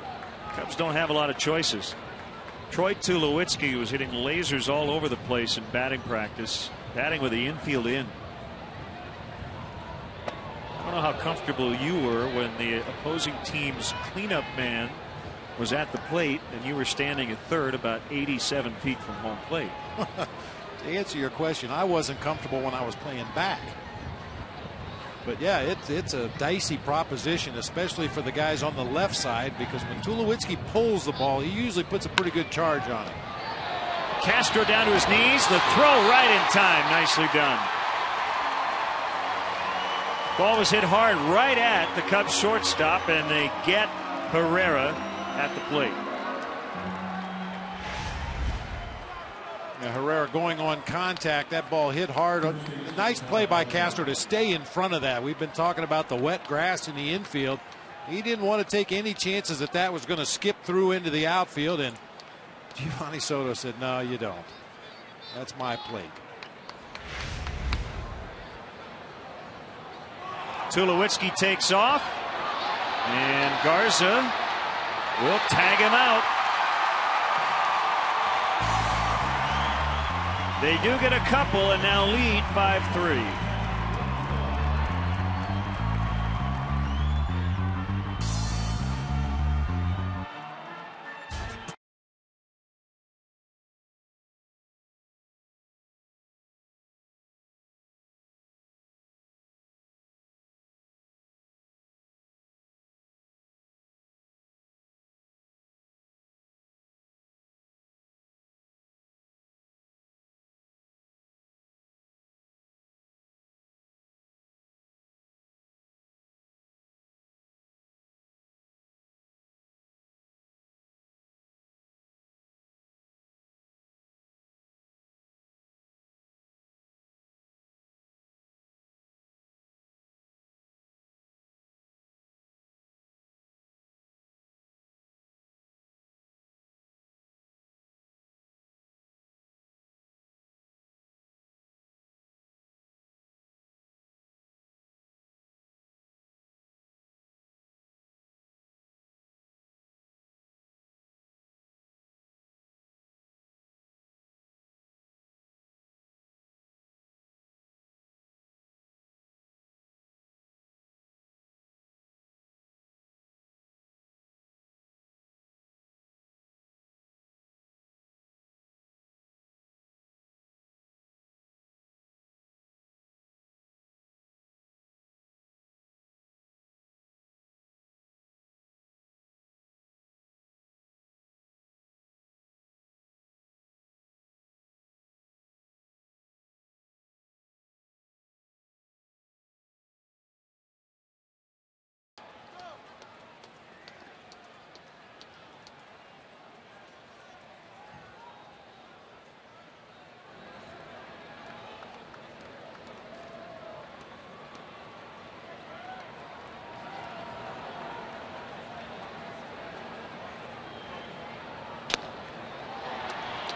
Cubs don't have a lot of choices. Troy Tulowitzki was hitting lasers all over the place in batting practice, batting with the infield in. I don't know how comfortable you were when the opposing team's cleanup man was at the plate and you were standing at third about 87 feet from home plate. To answer your question, I wasn't comfortable when I was playing back. But yeah, it's a dicey proposition, especially for the guys on the left side, because when Tulowitzki pulls the ball, he usually puts a pretty good charge on it. Castro down to his knees, the throw right in time. Nicely done. Ball was hit hard right at the Cubs shortstop, and they get Herrera at the plate. Now Herrera going on contact. That ball hit hard. A nice play by Castro to stay in front of that. We've been talking about the wet grass in the infield. He didn't want to take any chances that was going to skip through into the outfield, and Giovanni Soto said, no, you don't. That's my plate. Tulowitzki takes off, and Garza will tag him out. They do get a couple and now lead 5-3.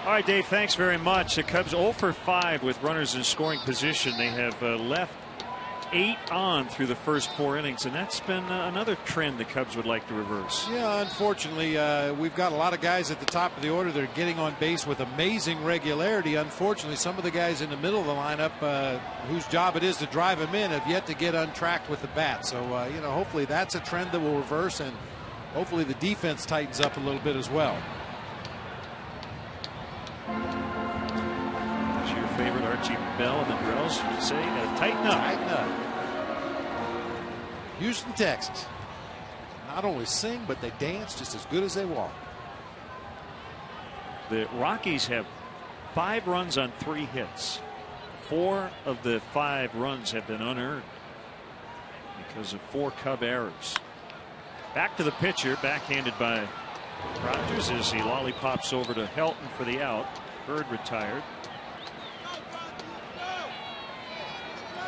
All right, Dave, thanks very much. The Cubs 0 for 5 with runners in scoring position. They have left 8 on through the first 4 innings, and that's been another trend the Cubs would like to reverse. Yeah, unfortunately, we've got a lot of guys at the top of the order that are getting on base with amazing regularity. Unfortunately, some of the guys in the middle of the lineup whose job it is to drive them in have yet to get untracked with the bat. So, hopefully that's a trend that will reverse, and hopefully the defense tightens up a little bit as well. That's your favorite Archie Bell and the Drells would say, tighten up. Tighten up. Houston, Texas. Not only sing, but they dance just as good as they walk. The Rockies have 5 runs on 3 hits. 4 of the 5 runs have been unearned because of 4 Cub errors. Back to the pitcher, backhanded by Rogers as he lollipops over to Helton for the out. Bird retired.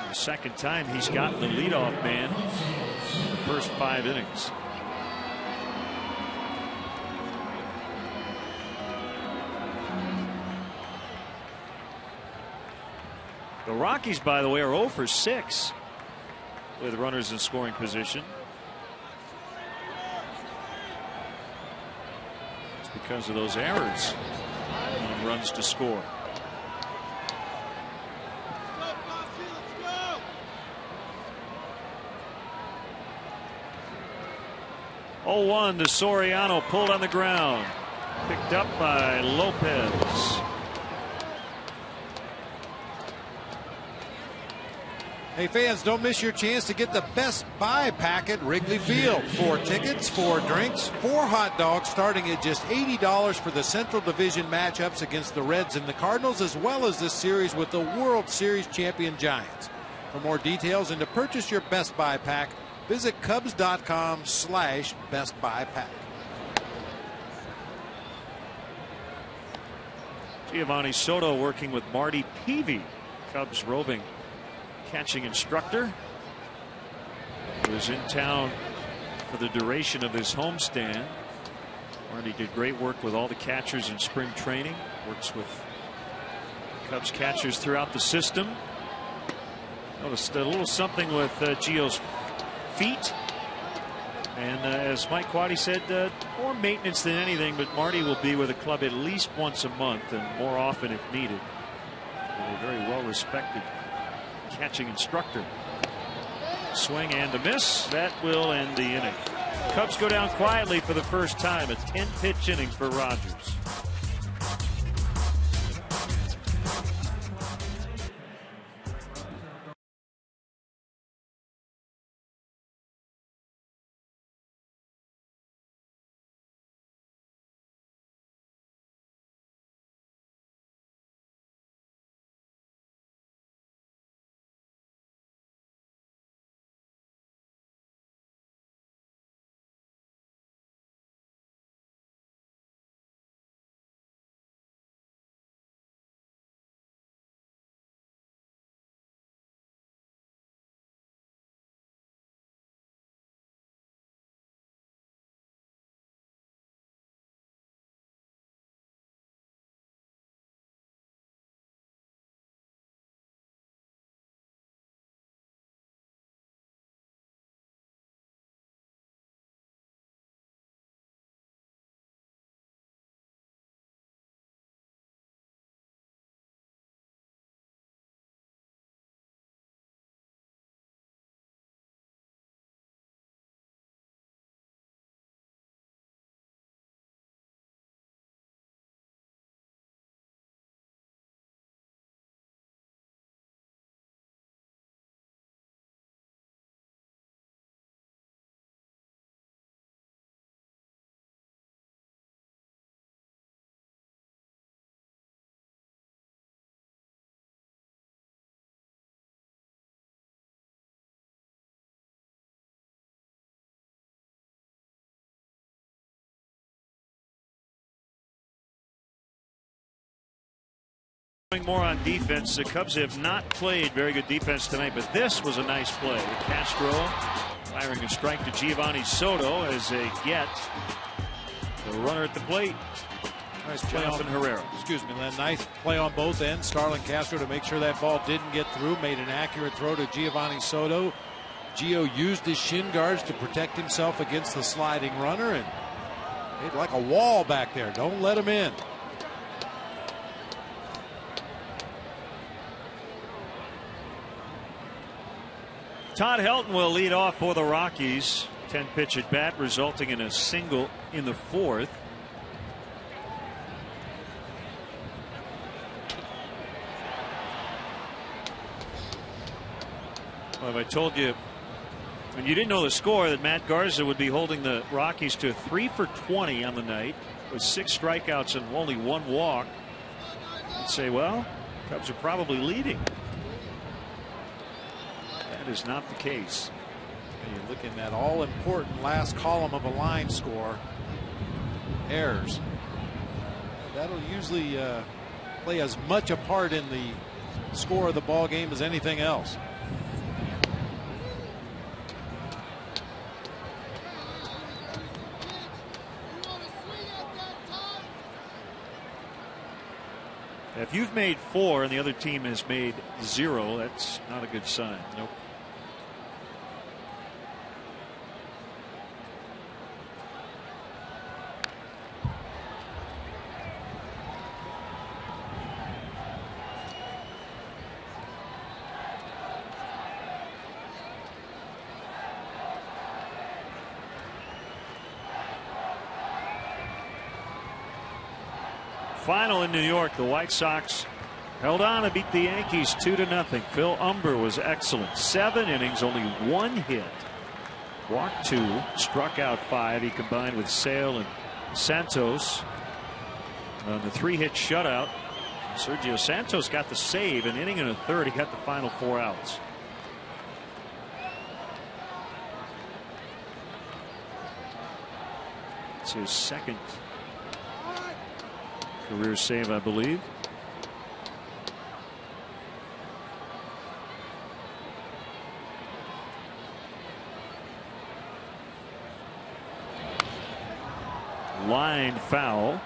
The second time he's gotten the leadoff man in the first 5 innings. The Rockies, by the way, are 0 for 6 with runners in scoring position. It's because of those errors on runs to score. Oh, 1 to Soriano, pulled on the ground, picked up by Lopez. Hey fans, don't miss your chance to get the Best Buy pack at Wrigley Field. 4 tickets, 4 drinks, 4 hot dogs starting at just $80 for the Central Division matchups against the Reds and the Cardinals, as well as this series with the World Series champion Giants. For more details and to purchase your Best Buy pack, visit Cubs.com/Best Buy pack. Giovanni Soto working with Marty Peavy, Cubs roving catching instructor, who was in town for the duration of this homestand. Marty did great work with all the catchers in spring training, works with Cubs catchers throughout the system. Noticed a little something with Gio's feet, and as Mike Quaddy said, more maintenance than anything, but Marty will be with the club at least once a month and more often if needed. A very well respected catching instructor. Swing and a miss. That will end the inning. Cubs go down quietly for the first time. A 10-pitch inning for Rogers. More on defense. The Cubs have not played very good defense tonight, but this was a nice play. Castro firing a strike to Giovanni Soto as they get the runner at the plate. Nice play Jonathan on Herrera. Excuse me, Len. Nice play on both ends. Starlin Castro to make sure that ball didn't get through. Made an accurate throw to Giovanni Soto. Gio used his shin guards to protect himself against the sliding runner and made like a wall back there. Don't let him in. Todd Helton will lead off for the Rockies. 10-pitch at bat, resulting in a single in the fourth. Well, if I told you when you didn't know the score that Matt Garza would be holding the Rockies to 3 for 20 on the night with 6 strikeouts and only 1 walk, you'd say, well, Cubs are probably leading. That is not the case. You're looking at all important last column of a line score. Errors. That'll usually play as much a part in the score of the ball game as anything else. If you've made 4 and the other team has made 0, that's not a good sign. Nope. Final in New York, the White Sox held on to beat the Yankees 2-0. Phil Humber was excellent. 7 innings, only 1 hit. Walked 2, struck out 5. He combined with Sale and Santos on the 3-hit shutout. Sergio Santos got the save, an inning and a third. He got the final 4 outs. It's his second career save, I believe. Line foul.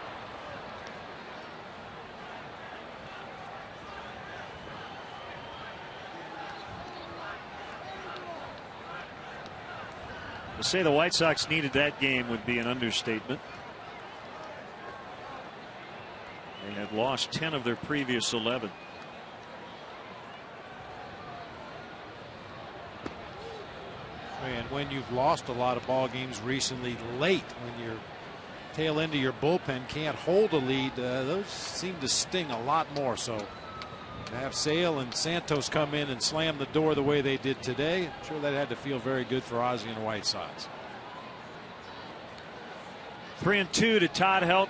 To say the White Sox needed that game would be an understatement. They had lost 10 of their previous 11. And when you've lost a lot of ball games recently late, when your tail end of your bullpen can't hold a lead, those seem to sting a lot more. So to have Sale and Santos come in and slam the door the way they did today, I'm sure that had to feel very good for Ozzie and the White Sox. 3-2 to Todd Helton.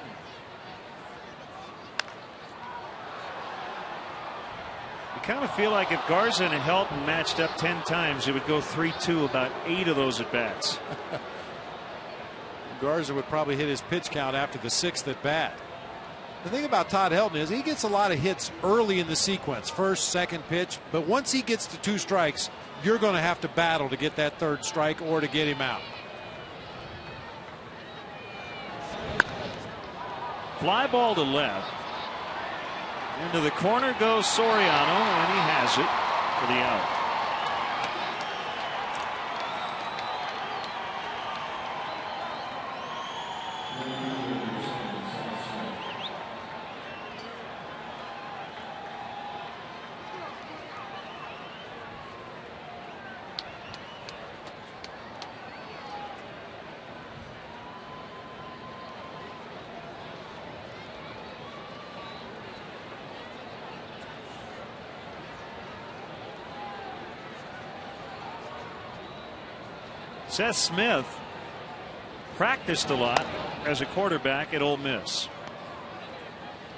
You kind of feel like if Garza and Helton matched up 10 times, it would go 3-2 about 8 of those at bats. Garza would probably hit his pitch count after the 6th at bat. The thing about Todd Helton is he gets a lot of hits early in the sequence, first, second pitch, but once he gets to 2 strikes, you're going to have to battle to get that 3rd strike or to get him out. Fly ball to left. Into the corner goes Soriano, and he has it for the out. Seth Smith practiced a lot as a quarterback at Ole Miss,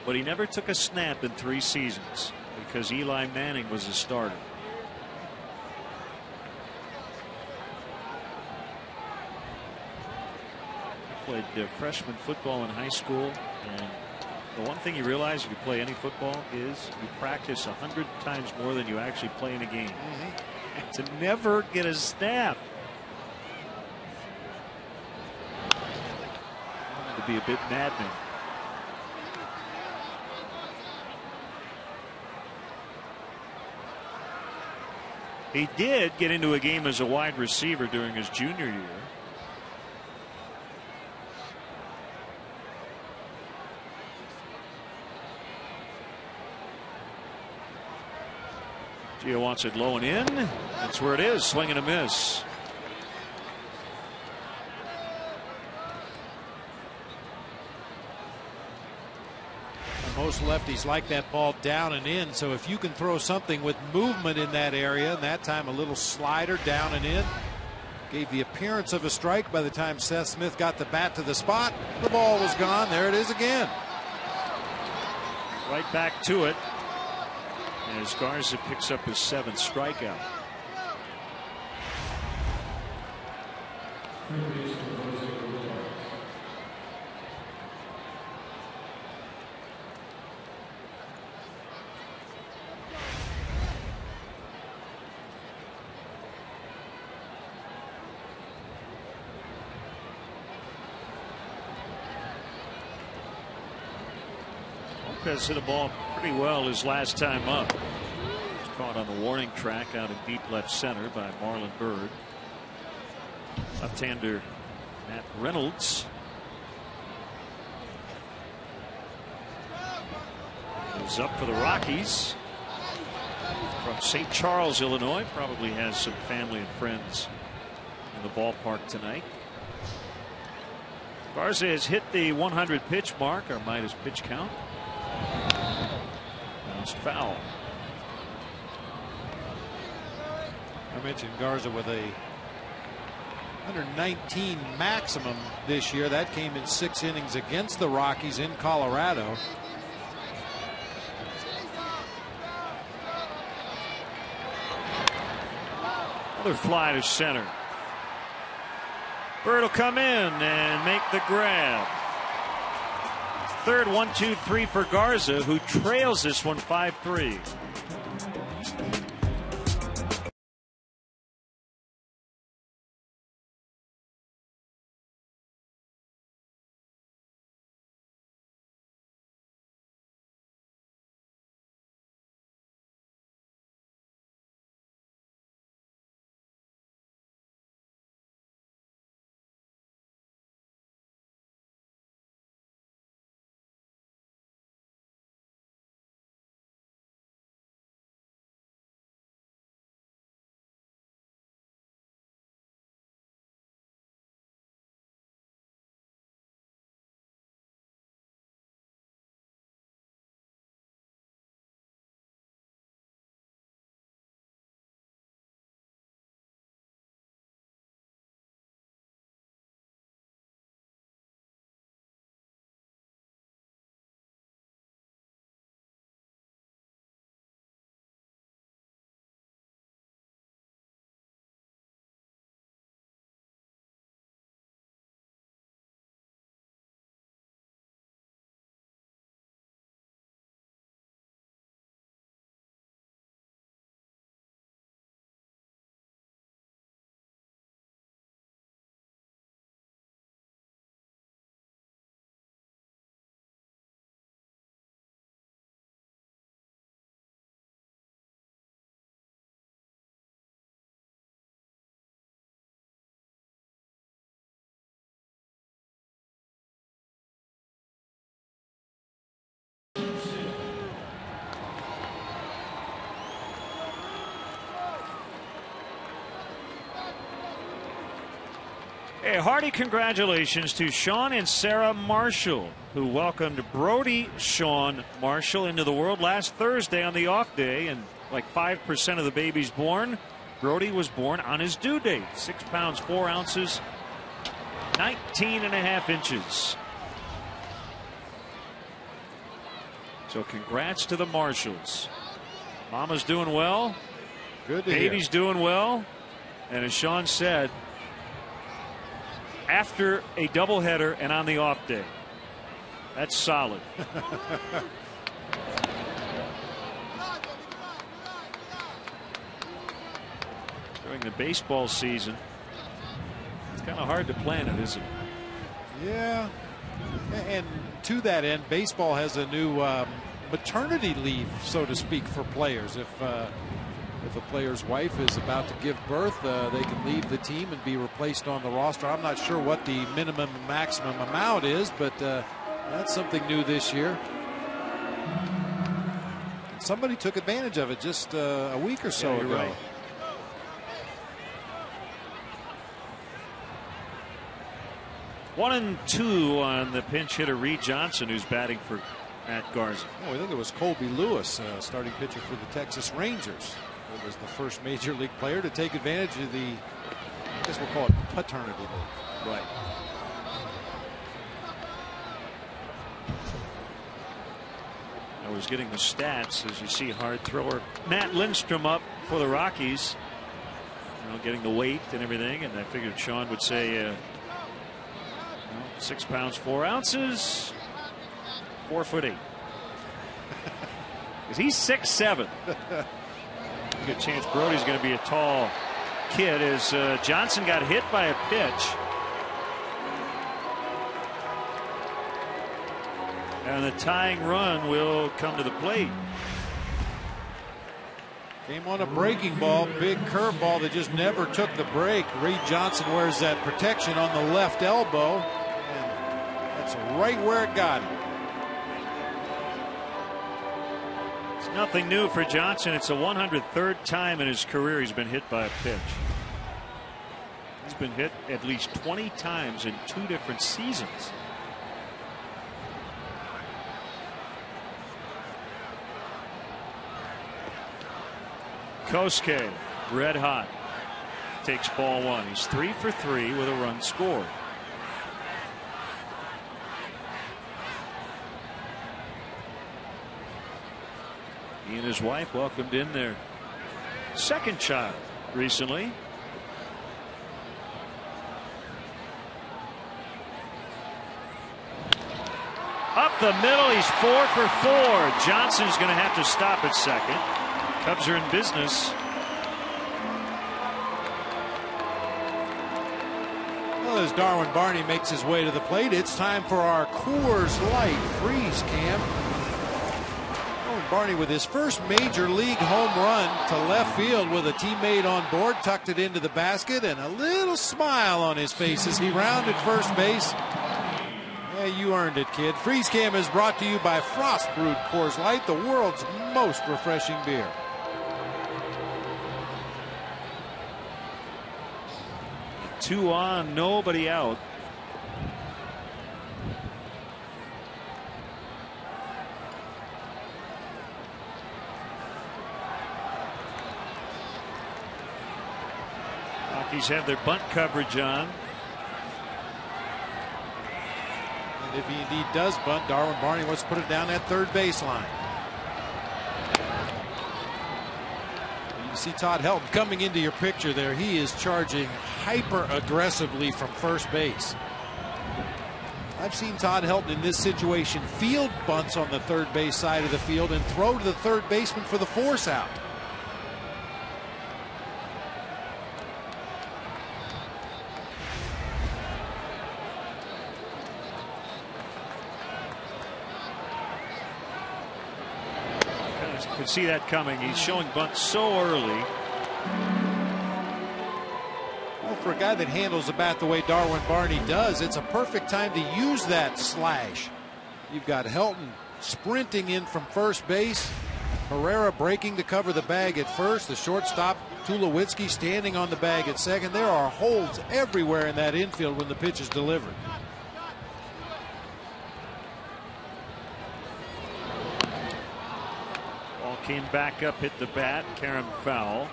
but he never took a snap in 3 seasons because Eli Manning was his starter. He played freshman football in high school, and the one thing you realize if you play any football is you practice 100 times more than you actually play in a game. And to never get a snap would be a bit maddening. He did get into a game as a wide receiver during his junior year. Gio wants it low and in. That's where it is. Swing and a miss. Most lefties like that ball down and in, so if you can throw something with movement in that area, and that time a little slider down and in, gave the appearance of a strike. By the time Seth Smith got the bat to the spot, the ball was gone. There it is again. Right back to it as Garza picks up his 7th strikeout. Lopez hit a ball pretty well his last time up. It's caught on the warning track out in deep left center by Marlon Byrd. Left-hander Matt Reynolds is up for the Rockies from St. Charles, Illinois. Probably has some family and friends in the ballpark tonight. Garza has hit the 100 pitch mark, or minus pitch count. Bounced foul. I mentioned Garza with a 119 maximum this year. That came in 6 innings against the Rockies in Colorado. Another fly to center. Bird will come in and make the grab. Third 1-2-3 for Garza, who trails this one 5-3. A hearty congratulations to Sean and Sarah Marshall, who welcomed Brody Sean Marshall into the world last Thursday on the off day. And like 5% of the babies born, Brody was born on his due date. 6 pounds 4 ounces, 19.5 inches. So congrats to the Marshalls. Mama's doing well. Good to Baby's hear. doing well. And as Sean said, after a doubleheader and on the off day. That's solid. During the baseball season, it's kind of hard to plan it, isn't it? Yeah. And to that end, baseball has a new maternity leave, so to speak, for players. If if a player's wife is about to give birth, they can leave the team and be replaced on the roster. I'm not sure what the minimum and maximum amount is, but that's something new this year. Somebody took advantage of it just a week or so ago. Right. One and two on the pinch hitter Reed Johnson, who's batting for Matt Garza. Oh, I think it was Colby Lewis, starting pitcher for the Texas Rangers. It was the first major league player to take advantage of the, I guess we'll call it paternity leave. Right. I was getting the stats as you see hard thrower Matt Lindstrom up for the Rockies. You know, getting the weight and everything, and I figured Sean would say 6 pounds 4 ounces, 4'8". Because he's 6'7". Good chance Brody's going to be a tall kid as Johnson got hit by a pitch. And the tying run will come to the plate. Came on a breaking ball, big curveball that just never took the break. Reed Johnson wears that protection on the left elbow, and that's right where it got him. It's nothing new for Johnson. It's the 103rd time in his career he's been hit by a pitch. He's been hit at least 20 times in 2 different seasons. Kosuke, red hot, takes ball 1. He's 3 for 3 with a run scored. He and his wife welcomed in their second child recently. Up the middle, he's 4 for 4. Johnson's going to have to stop at second. Cubs are in business. Well, as Darwin Barney makes his way to the plate, it's time for our Coors Light freeze cam. Darwin Barney with his first major league home run to left field with a teammate on board, tucked it into the basket, and a little smile on his face as he rounded first base. Yeah, you earned it, kid. Freeze cam is brought to you by Frost Brewed Coors Light, the world's most refreshing beer. Two on, nobody out. Rockies have their bunt coverage on. And if he indeed does bunt, Darwin Barney wants to put it down that third baseline. You see Todd Helton coming into your picture there. He is charging hyper aggressively from first base. I've seen Todd Helton in this situation field bunts on the third base side of the field and throw to the third baseman for the force out. Could see that coming. He's showing bunt so early. Well, for a guy that handles the bat the way Darwin Barney does, it's a perfect time to use that slash. You've got Helton sprinting in from first base, Herrera breaking to cover the bag at first, the shortstop Tulowitzki standing on the bag at second. There are holes everywhere in that infield when the pitch is delivered. Came back up, hit the bat, carom foul.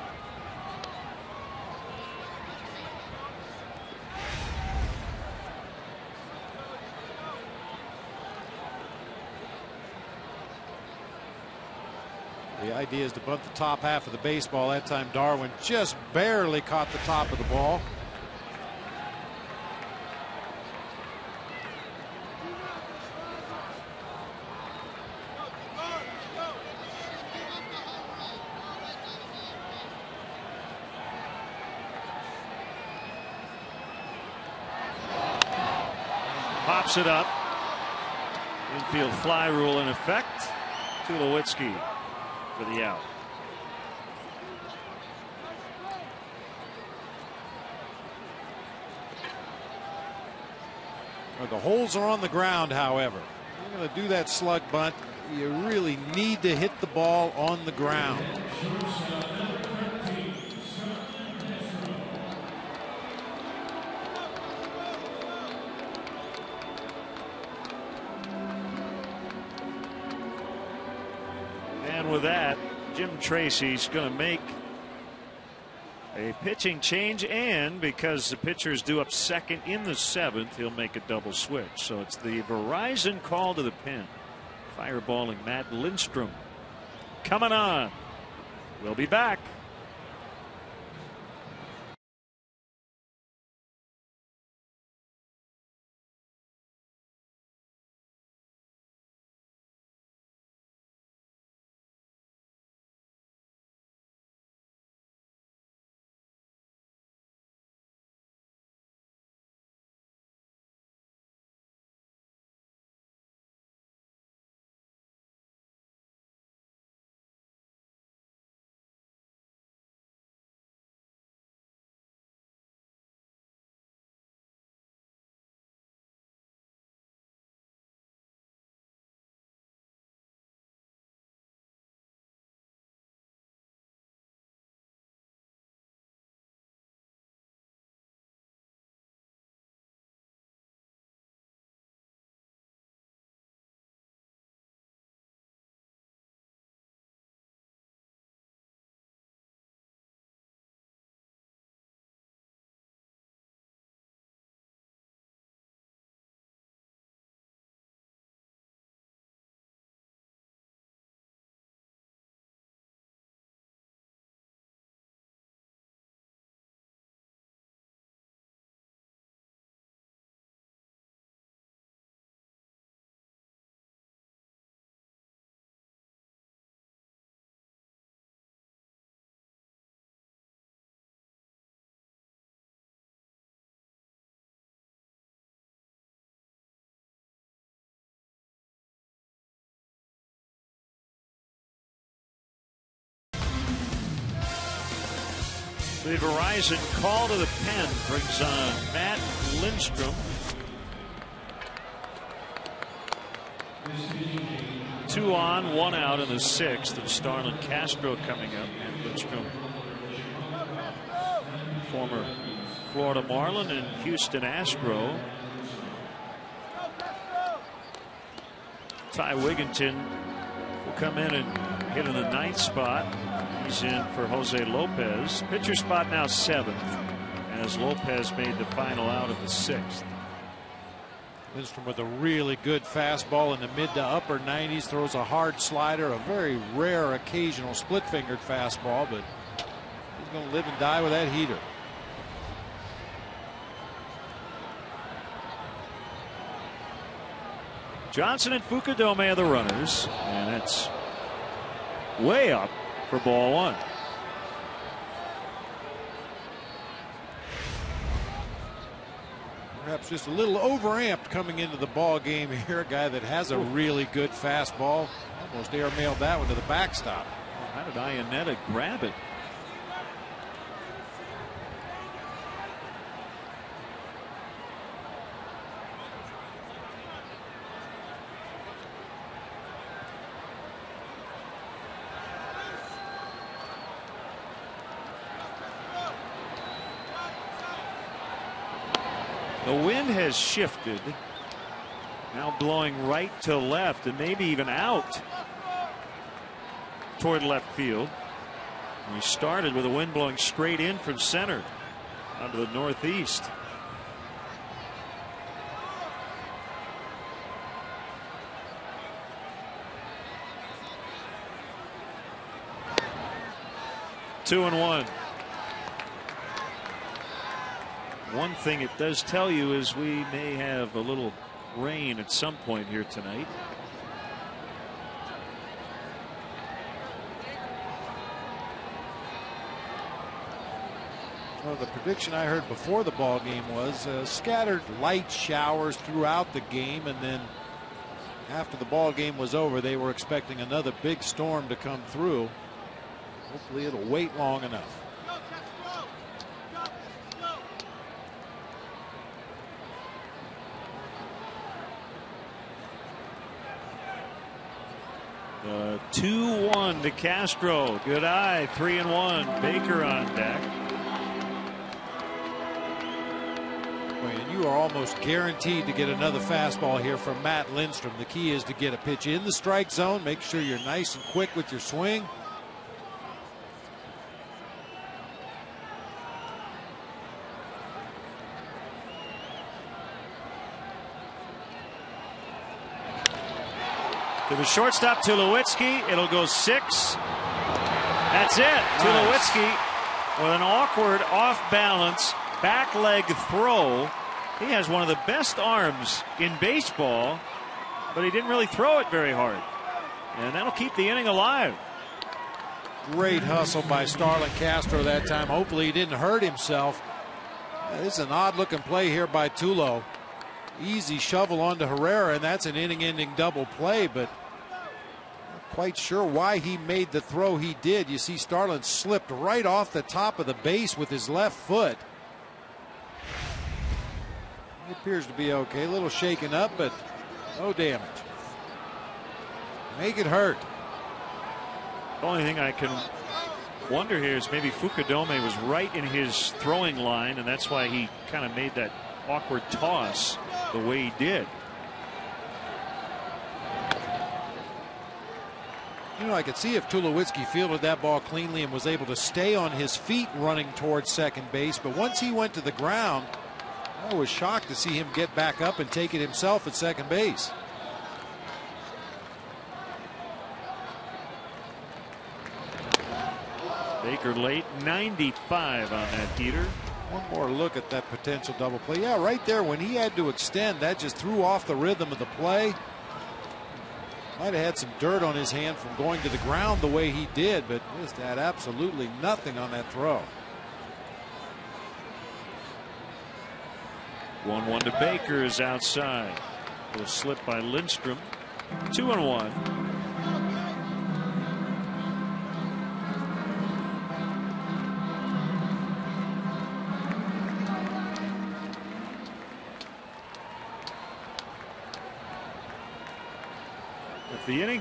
The idea is to bunt the top half of the baseball. That time Darwin just barely caught the top of the ball. Pops it up. Infield fly rule in effect. Tulowitzki for the out. The holes are on the ground, however. If you're going to do that slug bunt, you really need to hit the ball on the ground. And with that, Jim Tracy's going to make a pitching change, and because the pitcher is due up second in the 7th, he'll make a double switch. So it's the Verizon call to the pen. Fireballing Matt Lindstrom coming on. We'll be back. The Verizon call to the pen brings on Matt Lindstrom. 2 on, 1 out in the 6th, and Starlin Castro coming up, and Lindstrom, former Florida Marlin and Houston Astro. Ty Wigginton will come in and hit in the 9th spot. He's in for Jose Lopez. Pitcher spot now 7th, as Lopez made the final out of the 6th. Lindstrom with a really good fastball in the mid to upper 90s, throws a hard slider, a very rare occasional split-fingered fastball, but he's going to live and die with that heater. Johnson and Fukudome are the runners, and it's way up for ball 1. Perhaps just a little overamped coming into the ball game here. A guy that has a really good fastball. Almost airmailed that one to the backstop. How did Iannetta grab it? The wind has shifted, now blowing right to left and maybe even out toward left field. We started with the wind blowing straight in from center onto the northeast. Two and one. One thing it does tell you is we may have a little rain at some point here tonight. Well, the prediction I heard before the ball game was scattered light showers throughout the game, and then after the ball game was over, they were expecting another big storm to come through. Hopefully it'll wait long enough. 2-1 to Castro. Good eye. 3-1. Baker on deck. And you are almost guaranteed to get another fastball here from Matt Lindstrom. The key is to get a pitch in the strike zone. Make sure you're nice and quick with your swing. To the shortstop, Tulowitzki. It'll go 6. That's it. Nice. Tulowitzki with an awkward off-balance back leg throw. He has one of the best arms in baseball, but he didn't really throw it very hard. And that'll keep the inning alive. Great hustle by Starlin Castro that time. Hopefully he didn't hurt himself. This is an odd-looking play here by Tulo. Easy shovel onto Herrera, and that's an inning-ending double play, but not quite sure why he made the throw he did. You see Starlin slipped right off the top of the base with his left foot. He appears to be okay. A little shaken up, but no damage. Make it hurt. The only thing I can wonder here is maybe Fukudome was right in his throwing line, and that's why he kind of made that awkward toss the way he did. You know, I could see if Tulowitzki fielded that ball cleanly and was able to stay on his feet running towards second base, but once he went to the ground, I was shocked to see him get back up and take it himself at second base. Baker late, 95 on that heater. One more look at that potential double play. Yeah, right there when he had to extend, that just threw off the rhythm of the play. Might have had some dirt on his hand from going to the ground the way he did, but just had absolutely nothing on that throw. 1-1 to Baker is outside. A slip by Lindstrom. 2-1. If the inning